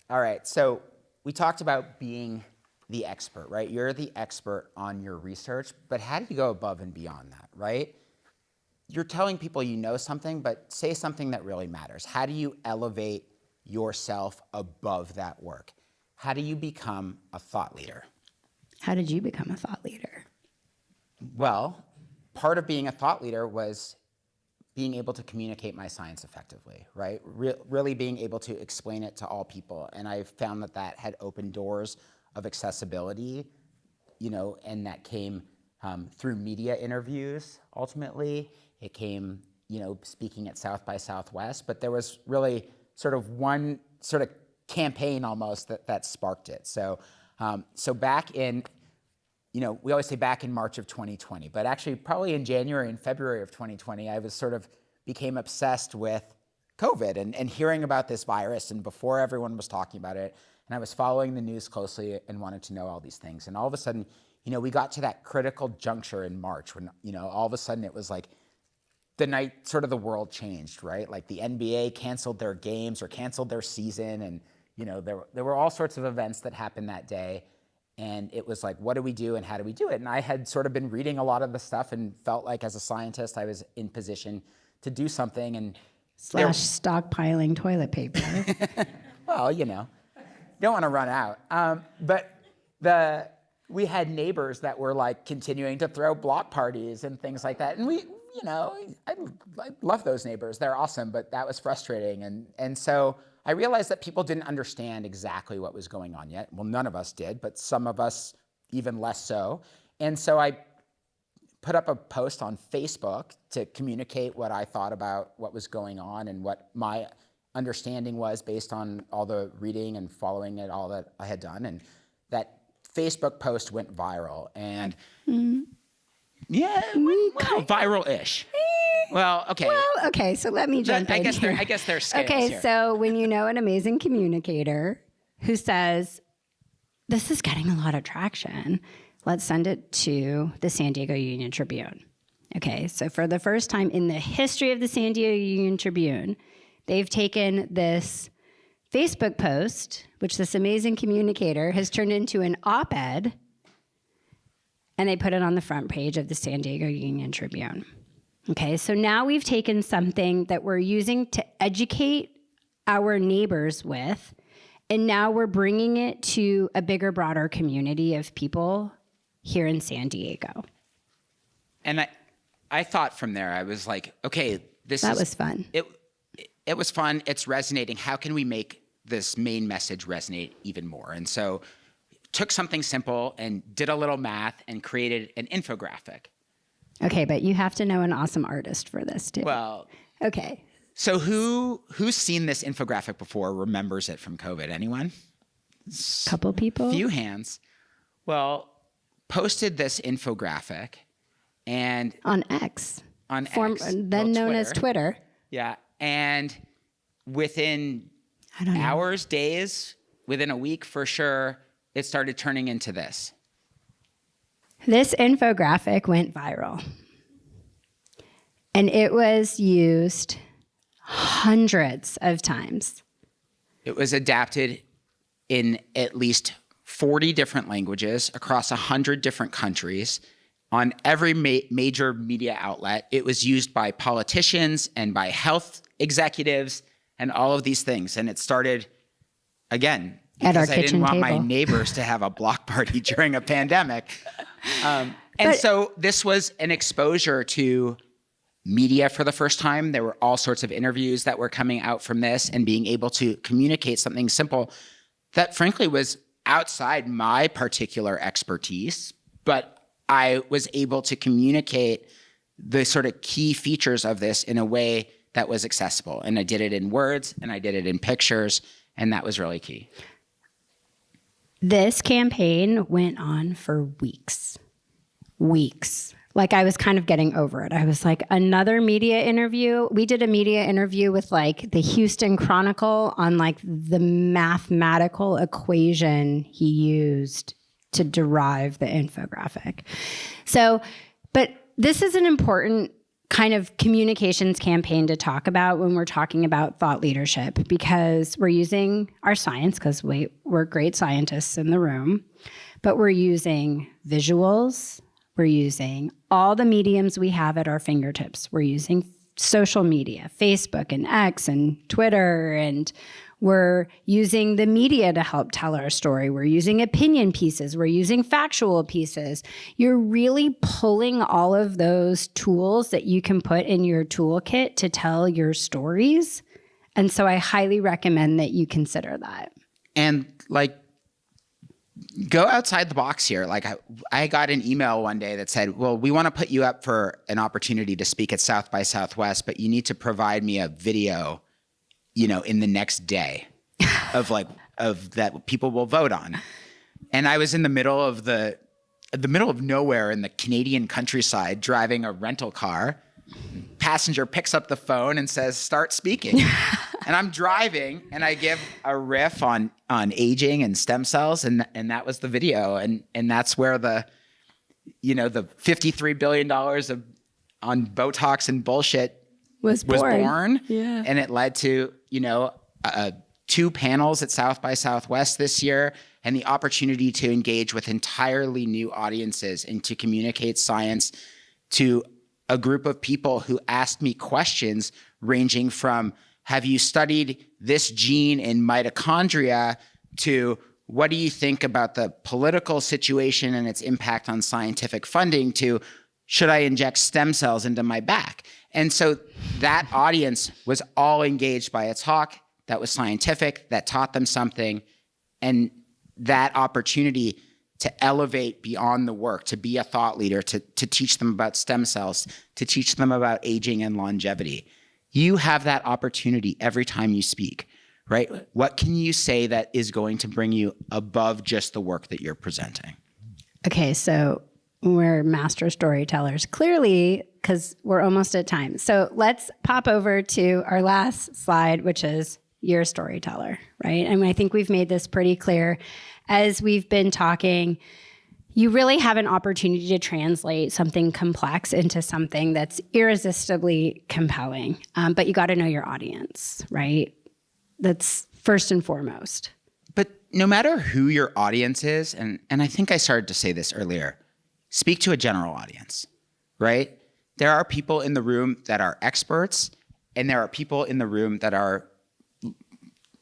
All right. So we talked about being the expert, right? You're the expert on your research, but how do you go above and beyond that, right? You're telling people you know something, but say something that really matters. How do you elevate yourself above that work? How do you become a thought leader? How did you become a thought leader? Well, part of being a thought leader was being able to communicate my science effectively, right? Really being able to explain it to all people. And I found that that had opened doors of accessibility, you know, and that came through media interviews, ultimately. It came, you know, speaking at South by Southwest, but there was really sort of one sort of campaign almost that sparked it. So back in, you know, we always say back in March of 2020, but actually probably in January and February of 2020, I was sort of became obsessed with COVID and hearing about this virus, and before everyone was talking about it, and I was following the news closely and wanted to know all these things. And all of a sudden, you know, we got to that critical juncture in March when, you know, all of a sudden it was like the night sort of the world changed, right? Like the NBA canceled their games or canceled their season, and, you know, there were all sorts of events that happened that day. And it was like, what do we do and how do we do it? And I had sort of been reading a lot of the stuff and felt like as a scientist, I was in position to do something. And stockpiling toilet paper. Well, you know, don't want to run out. But we had neighbors that were like continuing to throw block parties and things like that. And we, you know, I love those neighbors. They're awesome, but that was frustrating. And so I realized that people didn't understand exactly what was going on yet. Well, none of us did, but some of us even less so. And so I put up a post on Facebook to communicate what I thought about what was going on and what my understanding was based on all the reading and following it, all that I had done. And that Facebook post went viral. And yeah, well, viral-ish. Well, okay. So let me jump in here. I guess there's scales Okay, here. so when you know an amazing communicator who says, this is getting a lot of traction, let's send it to the San Diego Union Tribune. Okay, so for the first time in the history of the San Diego Union Tribune, they've taken this Facebook post, which this amazing communicator has turned into an op-ed, and they put it on the front page of the San Diego Union Tribune. Okay, so now we've taken something that we're using to educate our neighbors with, and now we're bringing it to a bigger, broader community of people here in San Diego. And I thought from there, I was like, okay, that was fun. It was fun. It's resonating. How can we make this main message resonate even more? And so took something simple and did a little math and created an infographic. Okay, but you have to know an awesome artist for this too. Well, okay. So who's seen this infographic before, remembers it from COVID? Anyone? Couple people? Few hands. Well, posted this infographic and on X. Then known as Twitter. Yeah, and within hours, days, within a week for sure, it started turning into this. This infographic went viral, and it was used hundreds of times. It was adapted in at least 40 different languages across 100 different countries on every major media outlet. It was used by politicians and by health executives and all of these things. And it started, again, at our because I didn't want kitchen my table. neighbors to have a block party during a pandemic. So this was an exposure to media for the first time. There were all sorts of interviews that were coming out from this, and being able to communicate something simple that frankly was outside my particular expertise, but I was able to communicate the sort of key features of this in a way that was accessible. And I did it in words and I did it in pictures, and that was really key. This campaign went on for weeks. Like, I was kind of getting over it. I was like, another media interview. We did a media interview with like the Houston Chronicle on like the mathematical equation he used to derive the infographic. So, but this is an important kind of communications campaign to talk about when we're talking about thought leadership, because we're using our science, because we're great scientists in the room, but we're using visuals. We're using all the mediums we have at our fingertips. We're using social media, Facebook and X and Twitter, and we're using the media to help tell our story. We're using opinion pieces. We're using factual pieces. You're really pulling all of those tools that you can put in your toolkit to tell your stories. And so I highly recommend that you consider that. And like, go outside the box here. Like I got an email one day that said, well, we want to put you up for an opportunity to speak at South by Southwest, but you need to provide me a video, in the next day of that people will vote on. And I was in the middle of nowhere in the Canadian countryside driving a rental car. Passenger picks up the phone and says, start speaking. And I'm driving and I give a riff on aging and stem cells. And that was the video. And that's where the $53 billion on Botox and bullshit was born. Yeah. And it led to, 2 panels at South by Southwest this year, and the opportunity to engage with entirely new audiences and to communicate science to a group of people who asked me questions ranging from, have you studied this gene in mitochondria, to what do you think about the political situation and its impact on scientific funding, to should I inject stem cells into my back? And so that audience was all engaged by a talk that was scientific, that taught them something, and that opportunity to elevate beyond the work, to be a thought leader, to teach them about stem cells, to teach them about aging and longevity. You have that opportunity every time you speak, right? What can you say that is going to bring you above just the work that you're presenting? Okay, so we're master storytellers, clearly, because we're almost at time. So let's pop over to our last slide, which is you're a storyteller, right? And I think we've made this pretty clear as we've been talking. You really have an opportunity to translate something complex into something that's irresistibly compelling, but you got to know your audience, right? That's first and foremost. But no matter who your audience is, and I think I started to say this earlier, speak to a general audience, right? There are people in the room that are experts, and there are people in the room that are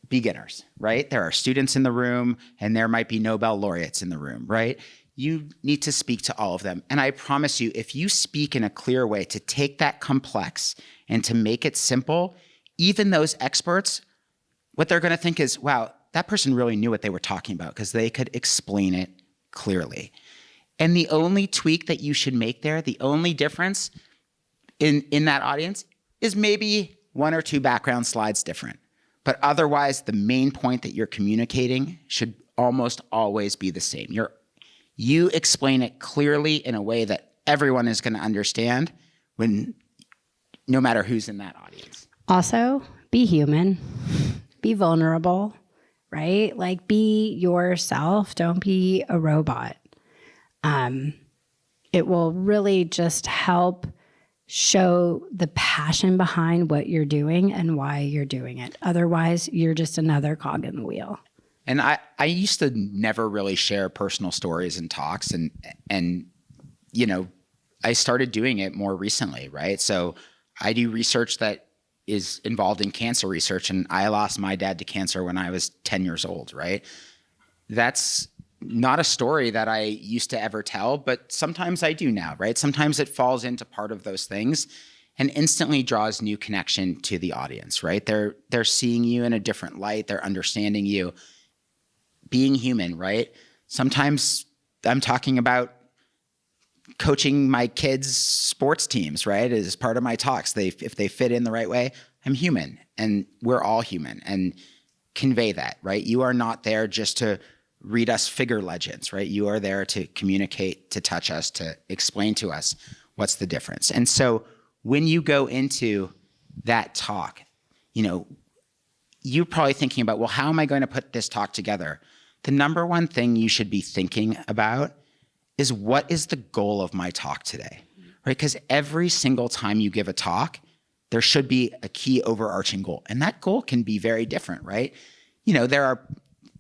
beginners, right? There are students in the room, and there might be Nobel laureates in the room, right? You need to speak to all of them. And I promise you, if you speak in a clear way to take that complex and to make it simple, even those experts, what they're going to think is, wow, that person really knew what they were talking about because they could explain it clearly. And the only tweak that you should make there, the only difference in that audience is maybe 1 or 2 background slides different. But otherwise, the main point that you're communicating should almost always be the same. You explain it clearly in a way that everyone is going to understand, no matter who's in that audience. Also, be human, be vulnerable, right? Like, be yourself. Don't be a robot. It will really just help show the passion behind what you're doing and why you're doing it. Otherwise, you're just another cog in the wheel. And I used to never really share personal stories in talks, and I started doing it more recently, right? So I do research that is involved in cancer research, and I lost my dad to cancer when I was 10 years old, right? That's not a story that I used to ever tell, but sometimes I do now, right? Sometimes it falls into part of those things. and instantly draws new connection to the audience, right? They're seeing you in a different light. They're understanding you. Being human, right? Sometimes I'm talking about coaching my kids' sports teams, right? As part of my talks. If they fit in the right way, I'm human, and we're all human, and convey that, right? You are not there just to read us figure legends, right? You are there to communicate, to touch us, to explain to us what's the difference. And so when you go into that talk, you're probably thinking about, well, how am I going to put this talk together? The number one thing you should be thinking about is, what is the goal of my talk today, right? Because every single time you give a talk, there should be a key overarching goal. And that goal can be very different, right? There are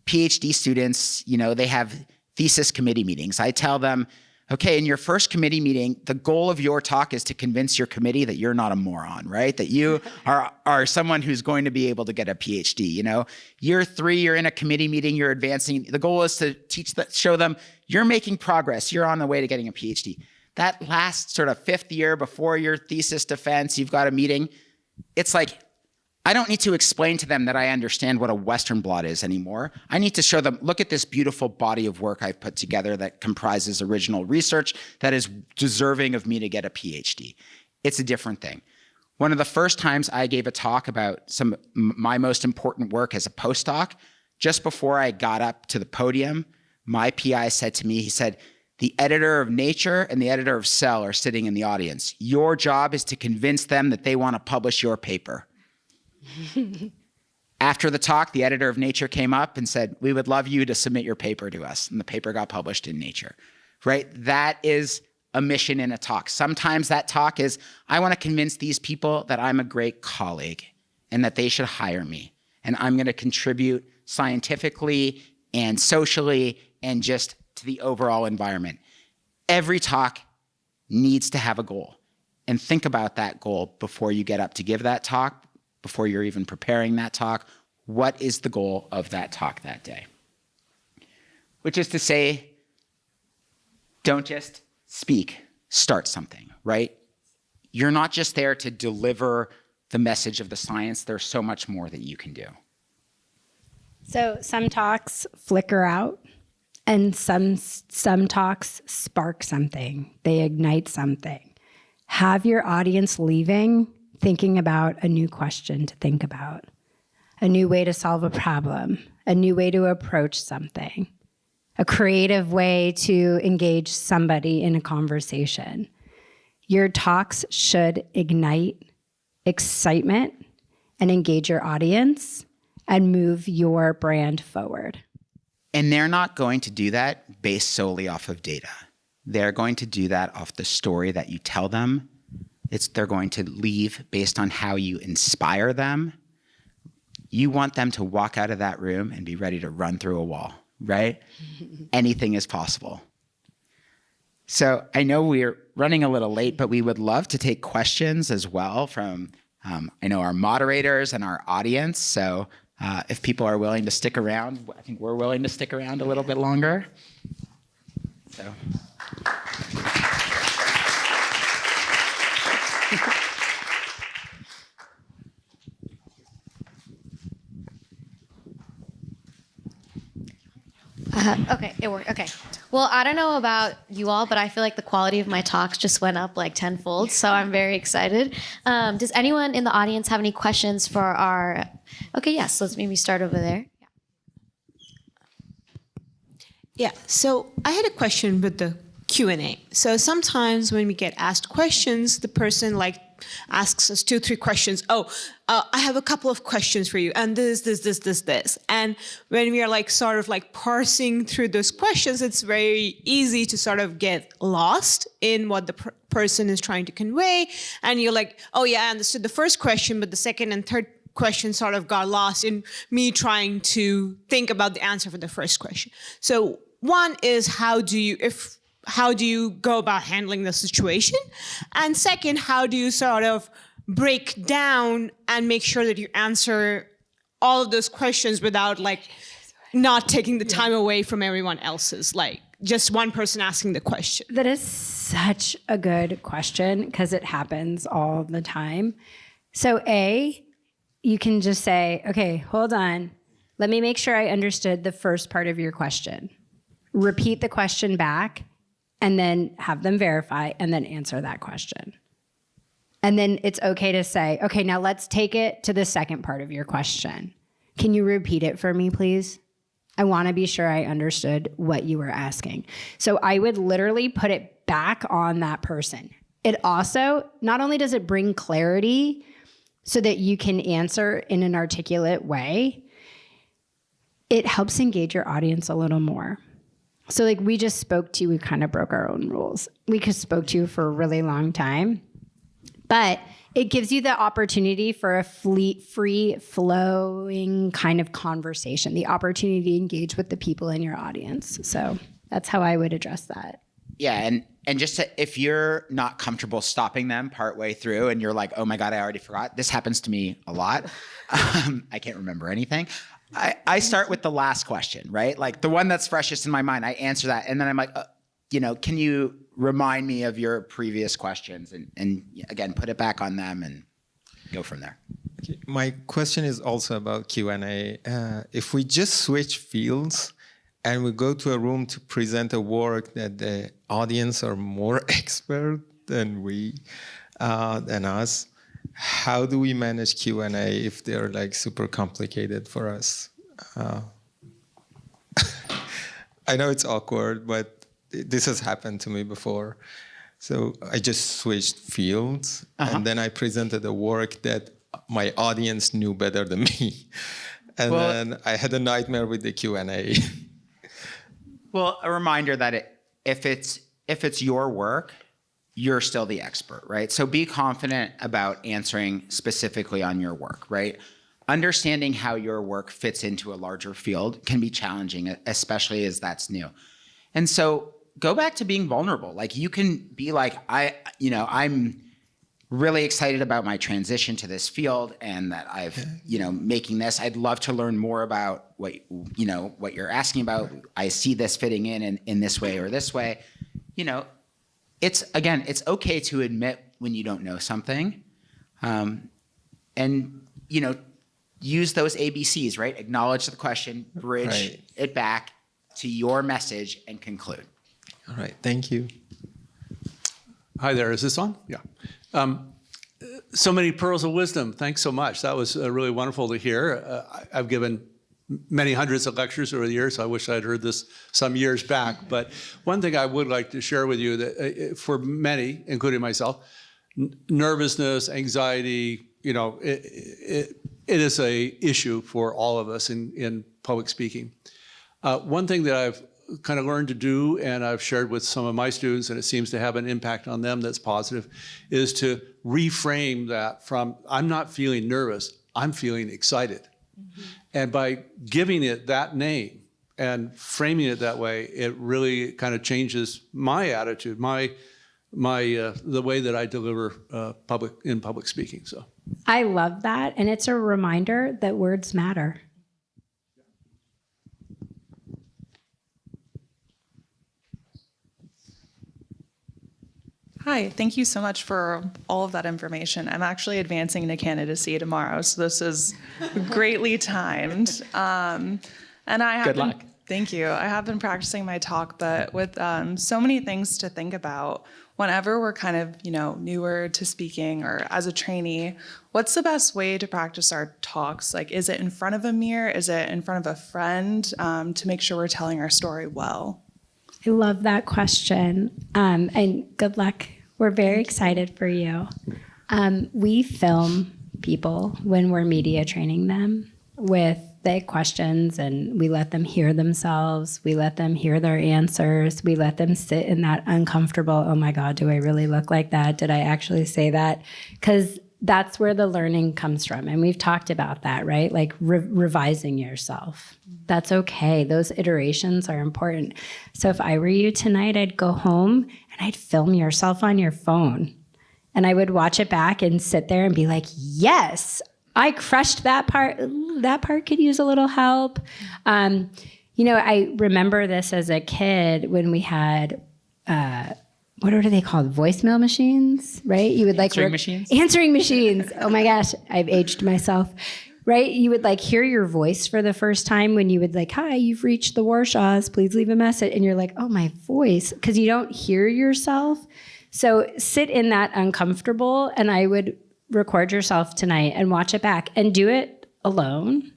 Ph.D. students, they have thesis committee meetings. I tell them, okay, in your first committee meeting, the goal of your talk is to convince your committee that you're not a moron, right? That you are someone who's going to be able to get a Ph.D. Year 3, you're in a committee meeting, you're advancing. The goal is to show them you're making progress. You're on the way to getting a Ph.D. That last sort of 5th year before your thesis defense, you've got a meeting. It's like, I don't need to explain to them that I understand what a Western blot is anymore. I need to show them, look at this beautiful body of work I've put together that comprises original research that is deserving of me to get a PhD. It's a different thing. One of the first times I gave a talk about my most important work as a postdoc, just before I got up to the podium, my PI said to me, he said, the editor of Nature and the editor of Cell are sitting in the audience. Your job is to convince them that they want to publish your paper. After the talk, the editor of Nature came up and said, we would love you to submit your paper to us. And the paper got published in Nature, right? That is a mission in a talk. Sometimes that talk is, I want to convince these people that I'm a great colleague and that they should hire me. And I'm going to contribute scientifically and socially and just to the overall environment. Every talk needs to have a goal. And think about that goal before you get up to give that talk, before you're even preparing that talk. What is the goal of that talk that day? Which is to say, don't just speak, start something, right? You're not just there to deliver the message of the science. There's so much more that you can do. So some talks flicker out, and some talks spark something. They ignite something. Have your audience leaving thinking about a new question to think about, a new way to solve a problem, a new way to approach something, a creative way to engage somebody in a conversation. Your talks should ignite excitement and engage your audience and move your brand forward. And they're not going to do that based solely off of data. They're going to do that off the story that you tell them. They're going to leave based on how you inspire them. You want them to walk out of that room and be ready to run through a wall, right? Anything is possible. So I know we're running a little late, but we would love to take questions as well from, I know, our moderators and our audience. So if people are willing to stick around, I think we're willing to stick around a little bit longer. So. Okay, it worked. Okay. Well, I don't know about you all, but I feel like the quality of my talks just went up like tenfold, so I'm very excited. Does anyone in the audience have any questions for our... Okay, yes, let's maybe start over there. Yeah, so I had a question with the Q&A. So sometimes when we get asked questions, the person asks us 2-3 questions. I have a couple of questions for you, and this. And when we are sort of parsing through those questions, it's very easy to sort of get lost in what the person is trying to convey. And you're like, oh yeah, I understood the first question, but the second and third question sort of got lost in me trying to think about the answer for the first question. So one is, how do you go about handling the situation? And second, how do you sort of break down and make sure that you answer all of those questions without not taking the time away from everyone else's, just one person asking the question? That is such a good question because it happens all the time. So you can just say, okay, hold on. Let me make sure I understood the first part of your question. Repeat the question back and then have them verify and then answer that question. And then it's okay to say, okay, now let's take it to the second part of your question. Can you repeat it for me, please? I want to be sure I understood what you were asking. So I would literally put it back on that person. It also, not only does it bring clarity so that you can answer in an articulate way, it helps engage your audience a little more. So like we just spoke to you, we kind of broke our own rules. We just spoke to you for a really long time, but it gives you the opportunity for a free flowing kind of conversation, the opportunity to engage with the people in your audience. So that's how I would address that. Yeah, and just if you're not comfortable stopping them partway through and you're like, oh my God, I already forgot. This happens to me a lot. I can't remember anything. I start with the last question, right? Like the one that's freshest in my mind, I answer that. And then I'm like, can you remind me of your previous questions? And again, put it back on them and go from there. Okay. My question is also about Q&A. If we just switch fields and we go to a room to present a work that the audience are more expert than than us, how do we manage Q&A if they're like super complicated for us? I know it's awkward, but this has happened to me before. So I just switched fields, and then I presented a work that my audience knew better than me. And then I had a nightmare with the Q&A. Well, a reminder that if it's your work, you're still the expert, right? So be confident about answering specifically on your work, right? Understanding how your work fits into a larger field can be challenging, especially as that's new. And so go back to being vulnerable. Like you can be like, I'm really excited about my transition to this field and that making this. I'd love to learn more about what you're asking about. I see this fitting in this way or this way. It's okay to admit when you don't know something, and use those ABCs, right? Acknowledge the question, bridge it back to your message, and conclude. All right, thank you. Hi there, is this on? Yeah. So many pearls of wisdom. Thanks so much. That was really wonderful to hear. I've given many hundreds of lectures over the years. I wish I'd heard this some years back. But one thing I would like to share with you that for many, including myself, nervousness, anxiety, it is a issue for all of us in public speaking. One thing that I've kind of learned to do, and I've shared with some of my students, and it seems to have an impact on them that's positive, is to reframe that from, I'm not feeling nervous, I'm feeling excited. Mm-hmm. And by giving it that name and framing it that way, it really kind of changes my attitude, the way that I deliver public speaking. So I love that, and it's a reminder that words matter. Hi, thank you so much for all of that information. I'm actually advancing to candidacy tomorrow, so this is greatly timed. And I have Good luck. Thank you. I have been practicing my talk, but with so many things to think about, whenever we're kind of, newer to speaking or as a trainee, what's the best way to practice our talks? Like, is it in front of a mirror? Is it in front of a friend to make sure we're telling our story well? I love that question, and good luck. We're very excited for you. We film people when we're media training them with the questions, and we let them hear themselves. We let them hear their answers. We let them sit in that uncomfortable, oh my God, do I really look like that? Did I actually say that? Because that's where the learning comes from. And we've talked about that, right? Like revising yourself. That's okay. Those iterations are important. So if I were you tonight, I'd go home and I'd film yourself on your phone. And I would watch it back and sit there and be like, yes, I crushed that part. That part could use a little help. I remember this as a kid when we had, what are they called? Voicemail machines, right? You would Answering machines? Answering machines. Oh my gosh, I've aged myself. Right? You would hear your voice for the first time when you would hi, you've reached the Warshaws, please leave a message. And you're like, oh, my voice, because you don't hear yourself. So sit in that uncomfortable, and I would record yourself tonight and watch it back and do it alone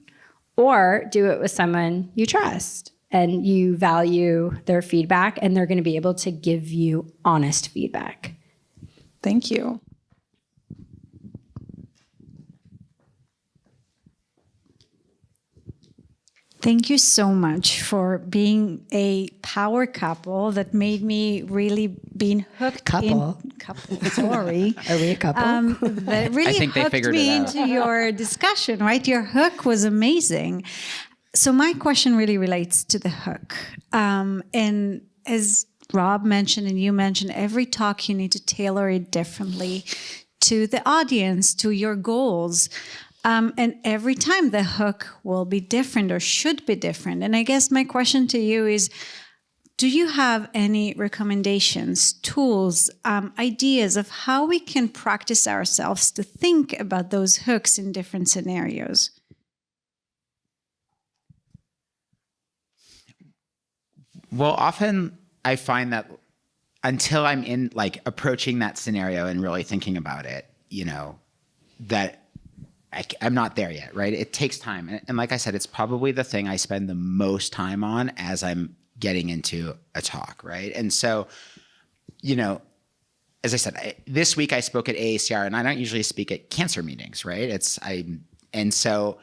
or do it with someone you trust and you value their feedback and they're going to be able to give you honest feedback. Thank you. Thank you so much for being a power couple that made me really being hooked. Couple. Sorry. Are we a couple? That really I think they hooked figured me it out. into your discussion, right? Your hook was amazing. So my question really relates to the hook. And as Rob mentioned and you mentioned, every talk you need to tailor it differently to the audience, to your goals. And every time the hook will be different or should be different. And I guess my question to you is, do you have any recommendations, tools, ideas of how we can practice ourselves to think about those hooks in different scenarios? Well, often I find that until I'm in approaching that scenario and really thinking about it, that I'm not there yet, right? It takes time. And like I said, it's probably the thing I spend the most time on as I'm getting into a talk, right? And so, as I said, this week I spoke at AACR, and I don't usually speak at cancer meetings, right? And so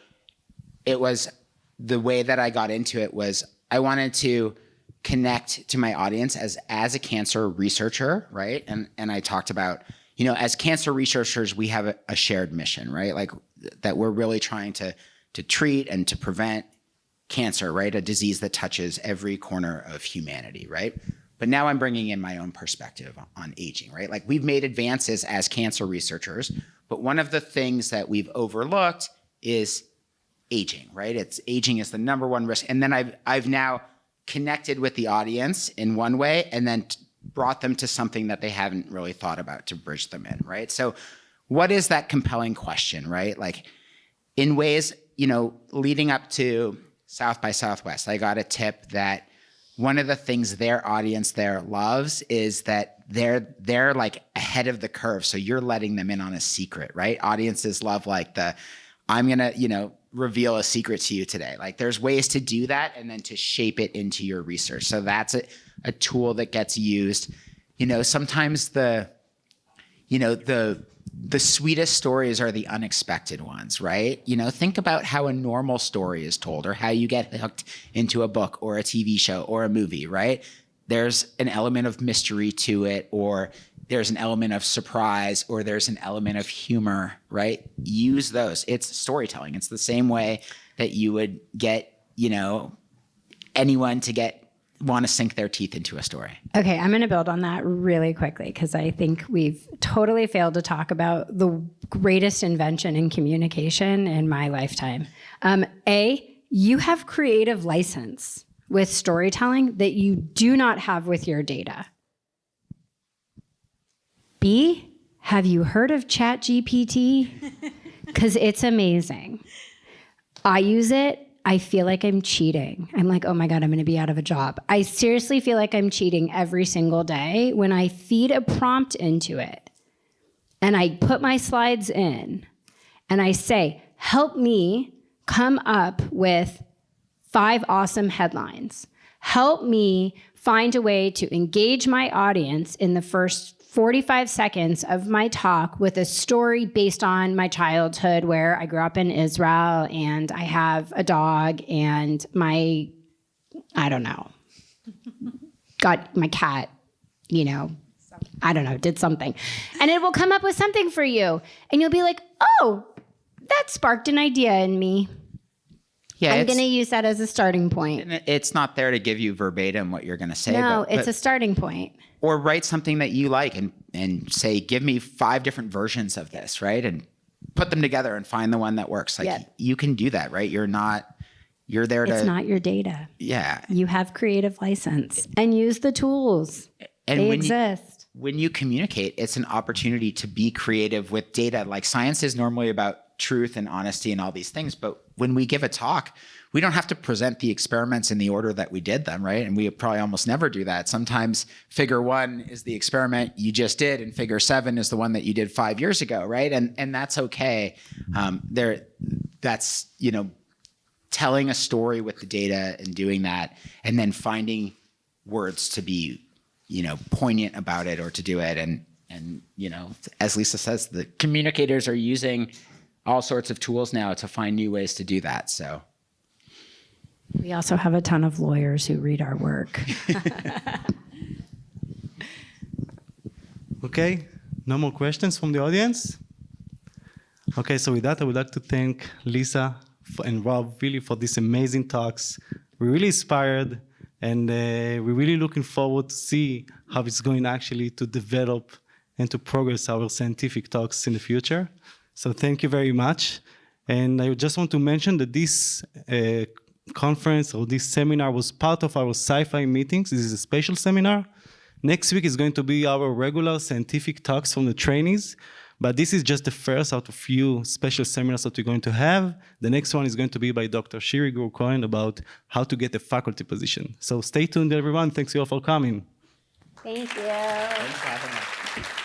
it was, the way that I got into it was I wanted to connect to my audience as a cancer researcher, right? And I talked about, as cancer researchers, we have a shared mission, right? That we're really trying to treat and to prevent cancer, right? A disease that touches every corner of humanity, right? But now I'm bringing in my own perspective on aging, right? We've made advances as cancer researchers, but one of the things that we've overlooked is aging, right? Aging is the number one risk. And then I've now connected with the audience in one way and then brought them to something that they haven't really thought about to bridge them in, right? So what is that compelling question, right? In ways, leading up to South by Southwest, I got a tip that one of the things their audience there loves is that they're ahead of the curve. So you're letting them in on a secret, right? Audiences love I'm going to, reveal a secret to you today. There's ways to do that and then to shape it into your research. So that's a tool that gets used. Sometimes the sweetest stories are the unexpected ones, right? Think about how a normal story is told or how you get hooked into a book or a TV show or a movie, right? There's an element of mystery to it, or there's an element of surprise, or there's an element of humor, right? Use those. It's storytelling. It's the same way that you would get, anyone to want to sink their teeth into a story. Okay, I'm going to build on that really quickly because I think we've totally failed to talk about the greatest invention in communication in my lifetime. You have creative license with storytelling that you do not have with your data. B, have you heard of ChatGPT? Because it's amazing. I use it. I feel like I'm cheating. I'm like, oh my God, I'm going to be out of a job. I seriously feel like I'm cheating every single day when I feed a prompt into it and I put my slides in and I say, help me come up with 5 awesome headlines. Help me find a way to engage my audience in the first 45 seconds of my talk with a story based on my childhood where I grew up in Israel and I have a dog and my cat, did something. And it will come up with something for you. And you'll be like, oh, that sparked an idea in me. Yeah, I'm going to use that as a starting point. It's not there to give you verbatim what you're going to say. No, it's a starting point. Or write something that you like and say, give me 5 different versions of this, right? And put them together and find the one that works. You can do that, right? You're not You're there to. It's not your data. Yeah. You have creative license and use the tools. And They when exist. when you communicate, it's an opportunity to be creative with data. Like science is normally about truth and honesty and all these things, but when we give a talk, we don't have to present the experiments in the order that we did them, right? And we probably almost never do that. Sometimes figure 1 is the experiment you just did, and figure 7 is the one that you did 5 years ago, right? And that's okay. That's, you know, telling a story with the data and doing that, and then finding words to be, you know, poignant about it or to do it. And you know, as Lisa says, the communicators are using all sorts of tools now to find new ways to do that. So We also have a ton of lawyers who read our work. Okay, no more questions from the audience? Okay, so with that, I would like to thank Lisa and Rob really for these amazing talks. We're really inspired, and we're really looking forward to see how it's going actually to develop and to progress our scientific talks in the future. So thank you very much. And I just want to mention that this conference or this seminar was part of our sci-fi meetings. This is a special seminar. Next week is going to be our regular scientific talks from the trainees, but this is just the first out of few special seminars that we're going to have. The next one is going to be by Dr. Shiri Gur-Cohen about how to get a faculty position. So stay tuned, everyone. Thanks you all for coming. Thank you. thanks for having us.